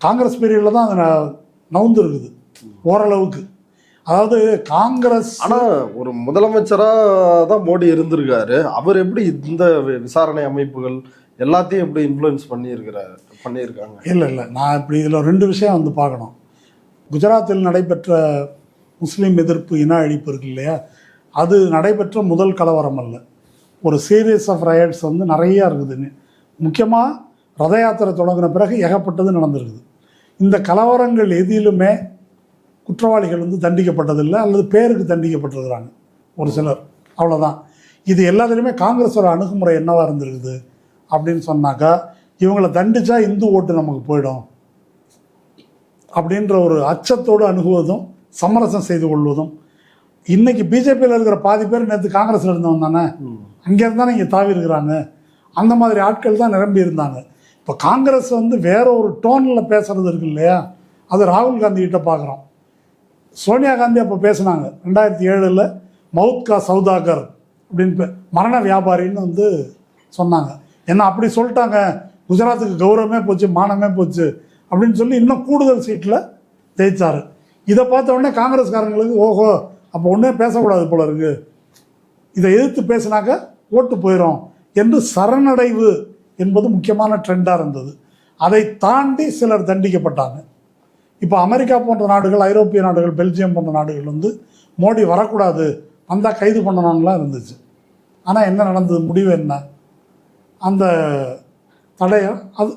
காங்கிரஸ் பீரியடில் தான் அது நவுந்து இருக்குது ஓரளவுக்கு. அதாவது காங்கிரஸ், ஆனால் ஒரு முதலமைச்சராக தான் மோடி இருந்திருக்காரு. அவர் எப்படி இந்த விசாரணை அமைப்புகள் எல்லாத்தையும் எப்படி இன்ஃப்ளூயன்ஸ் பண்ணியிருக்காங்க? இல்லை, நான் இப்படி இதில் 2 விஷயம் பார்க்கணும். குஜராத்தில் நடைபெற்ற முஸ்லீம் எதிர்ப்பு இன அழிப்பு இருக்கு இல்லையா, அது நடைபெற்ற முதல் கலவரம் அல்ல. ஒரு சீரீஸ் ஆஃப் ரயட்ஸ் நிறையா இருக்குது. முக்கியமாக ரத யாத்திரை தொடங்கின பிறகு ஏகப்பட்டது நடந்திருக்குது. இந்த கலவரங்கள் எதிலுமே குற்றவாளிகள் தண்டிக்கப்பட்டதில்லை, அல்லது பேருக்கு தண்டிக்கப்பட்டிருக்கிறாங்க ஒரு சிலர், அவ்வளோதான். இது எல்லாத்துலேயுமே காங்கிரஸோட அணுகுமுறை என்னவாக இருந்திருக்குது அப்படின்னு சொன்னாக்கா, இவங்களை தண்டிச்சா இந்து ஓட்டு நமக்கு போயிடும் அப்படின்ற ஒரு அச்சத்தோடு அணுகுவதும் சமரசம் செய்து கொள்வதும். இன்றைக்கி பிஜேபியில் இருக்கிற பாதி பேர் நேற்று காங்கிரஸில் இருந்தவங்க தானே, அங்கேருந்து தானே இங்கே தாவி இருக்கிறாங்க. அந்த மாதிரி ஆட்கள் தான் நிரம்பி இருந்தாங்க. இப்போ காங்கிரஸ் வேற ஒரு டோனில் பேசுகிறது இருக்கு இல்லையா, அது ராகுல் காந்தி கிட்ட பார்க்குறோம். சோனியா காந்தி அப்போ பேசுனாங்க 2007 மவுத் கா சவுதாகர் அப்படின்னு, மரண வியாபாரின்னு சொன்னாங்க. ஏன்னா அப்படி சொல்லிட்டாங்க, குஜராத்துக்கு கௌரவமே போச்சு, மானமே போச்சு அப்படின்னு சொல்லி இன்னும் கூடுதல் சீட்டில் ஜெயிச்சார். இதை பார்த்த உடனே காங்கிரஸ்காரங்களுக்கு ஓஹோ, அப்போ ஒன்றே பேசக்கூடாது போல இருக்குது, இதை எதிர்த்து பேசினாக்க ஓட்டு போயிடும் என்று சரணடைவு என்பது முக்கியமான ட்ரெண்டாக இருந்தது. அதை தாண்டி சிலர் தண்டிக்கப்பட்டாங்க. இப்போ அமெரிக்கா போன்ற நாடுகள், ஐரோப்பிய நாடுகள், பெல்ஜியம் போன்ற நாடுகள் மோடி வரக்கூடாது, வந்தால் கைது பண்ணணும்லாம் இருந்துச்சு. ஆனால் என்ன நடந்தது, முடிவு என்ன? அந்த தடையை அது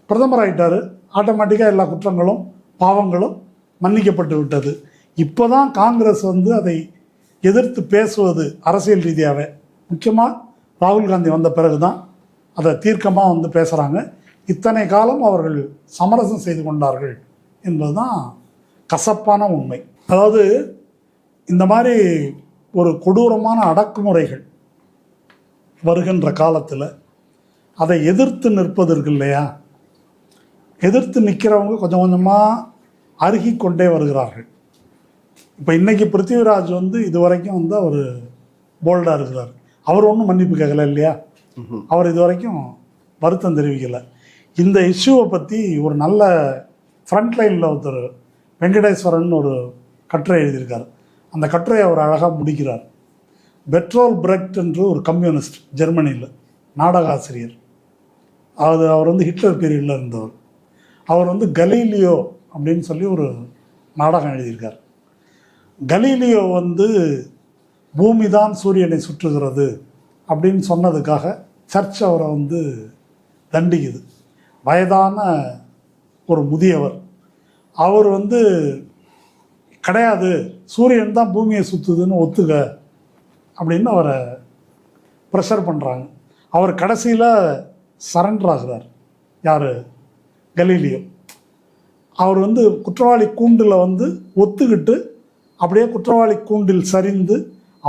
பிரதமர் ஆகிட்டார், ஆட்டோமேட்டிக்காக எல்லா குற்றங்களும் பாவங்களும் மன்னிக்கப்பட்டு விட்டது. இப்போ தான் காங்கிரஸ் அதை எதிர்த்து பேசுவது அரசியல் ரீதியாகவே, முக்கியமாக ராகுல் காந்தி வந்த பிறகு தான் அதை தீர்க்கமாக பேசுகிறாங்க. இத்தனை காலம் அவர்கள் சமரசம் செய்து கொண்டார்கள் என்பது தான் கசப்பான உண்மை. அதாவது இந்த மாதிரி ஒரு கொடூரமான அடக்குமுறைகள் வருகின்ற காலத்தில் அதை எதிர்த்து நிற்பதற்கு இல்லையா, எதிர்த்து நிற்கிறவங்க கொஞ்சம் கொஞ்சமாக அருகி கொண்டே வருகிறார்கள். இப்போ இன்றைக்கி பிருத்திவிராஜ் இது வரைக்கும் அவர் போல்டாக இருக்கிறார். அவர் ஒன்றும் மன்னிப்பு கேட்கல இல்லையா, அவர் இது வரைக்கும் வருத்தம் தெரிவிக்கலை. இந்த இஷ்யூவை பற்றி ஒரு நல்ல ஃப்ரண்ட்லைனில் ஒருத்தர் வெங்கடேஸ்வரன் ஒரு கட்டுரை எழுதியிருக்கார். அந்த கட்டுரையை அவர் அழகாக முடிக்கிறார். பெட்ரோல் பிரெக்ட் என்று ஒரு கம்யூனிஸ்ட் ஜெர்மனியில் நாடக ஆசிரியர், அவர் ஹிட்லர் பீரியடில் இருந்தவர். அவர் கலீலியோ அப்படின்னு சொல்லி ஒரு நாடகம் எழுதியிருக்கார். கலீலியோ பூமி தான் சூரியனை சுற்றுகிறது அப்படின்னு சொன்னதுக்காக சர்ச் அவரை வந்து தண்டிக்குது. வயதான ஒரு முதியவர், அவர் வந்து கிடையாது, சூரியன் தான் பூமியை சுற்றுதுன்னு ஒத்துக்க அப்படின்னு அவரை ப்ரெஷர் பண்ணுறாங்க. அவர் கடைசியில் சரண்டர் ஆகிறார். யார்? கலீலியோ. அவர் வந்து குற்றவாளி கூண்டில் வந்து ஒத்துக்கிட்டு அப்படியே குற்றவாளி கூண்டில் சரிந்து,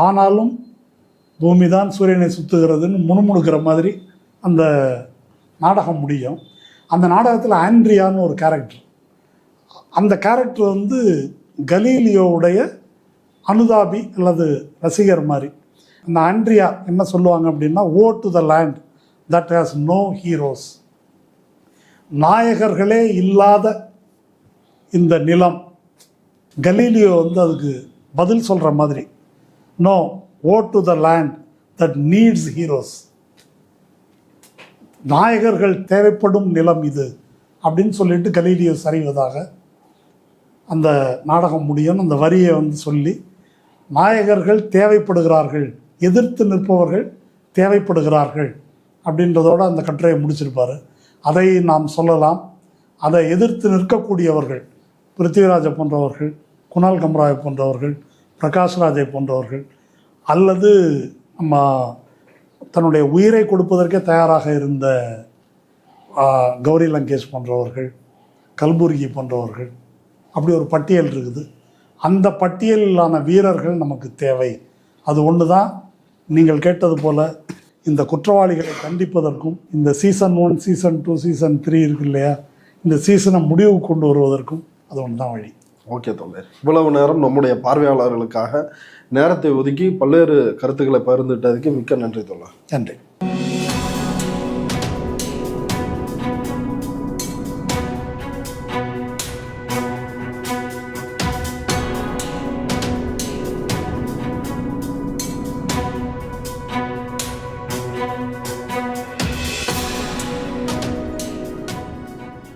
ஆனாலும் பூமி தான் சூரியனை சுற்றுகிறதுன்னு முணுமுணுக்கிற மாதிரி அந்த நாடகம் முடியும். அந்த நாடகத்தில் ஆண்ட்ரியான்னு ஒரு கேரக்டர், அந்த கேரக்டர் வந்து கலீலியோவுடைய அனுதாபி அல்லது ரசிகர் மாதிரி. அந்த ஆண்ட்ரியா என்ன சொல்லுவாங்க அப்படின்னா, oh to the land that has no heroes. நாயகர்களே இல்லாத இந்த நிலம். கலீலியோ வந்து அதுக்கு பதில் சொல்கிற மாதிரி, no, oh to the land that needs heroes. நாயகர்கள் தேவைப்படும் நிலம் இது அப்படின்னு சொல்லிட்டு கலீலியோ சரிவதாக அந்த நாடகம் முடியும். அந்த வரியை வந்து சொல்லி, நாயகர்கள் தேவைப்படுகிறார்கள், எதிர்த்து நிற்பவர்கள் தேவைப்படுகிறார்கள் அப்படின்றதோடு அந்த கட்டுரையை முடிச்சிருப்பார். அதை நாம் சொல்லலாம். அதை எதிர்த்து நிற்கக்கூடியவர்கள் பிருத்திவிராஜை போன்றவர்கள், குணால் கம்ராயை போன்றவர்கள், பிரகாஷ்ராஜை போன்றவர்கள், அல்லது நம்ம தன்னுடைய உயிரை கொடுப்பதற்கே தயாராக இருந்த கௌரி லங்கேஷ் போன்றவர்கள், கல்புர்கி போன்றவர்கள், அப்படி ஒரு பட்டியல் இருக்குது. அந்த பட்டியலிலான வீரர்கள் நமக்கு தேவை. அது ஒன்று தான் நீங்கள் கேட்டது போல் இந்த குற்றவாளிகளை கண்டிப்பதற்கும், இந்த சீசன் 1, சீசன் 2, சீசன் 3 இருக்கு இல்லையா, இந்த சீசனை முடிவுக்கு கொண்டு வருவதற்கும் அது ஒன்று தான் வழி. ஓகே தோழர், இவ்வளவு நேரம் நம்முடைய பார்வையாளர்களுக்காக நேரத்தை ஒதுக்கி பல்வேறு கருத்துக்களை பகிர்ந்துட்டதுக்கு மிக்க நன்றி தோழர். நன்றி.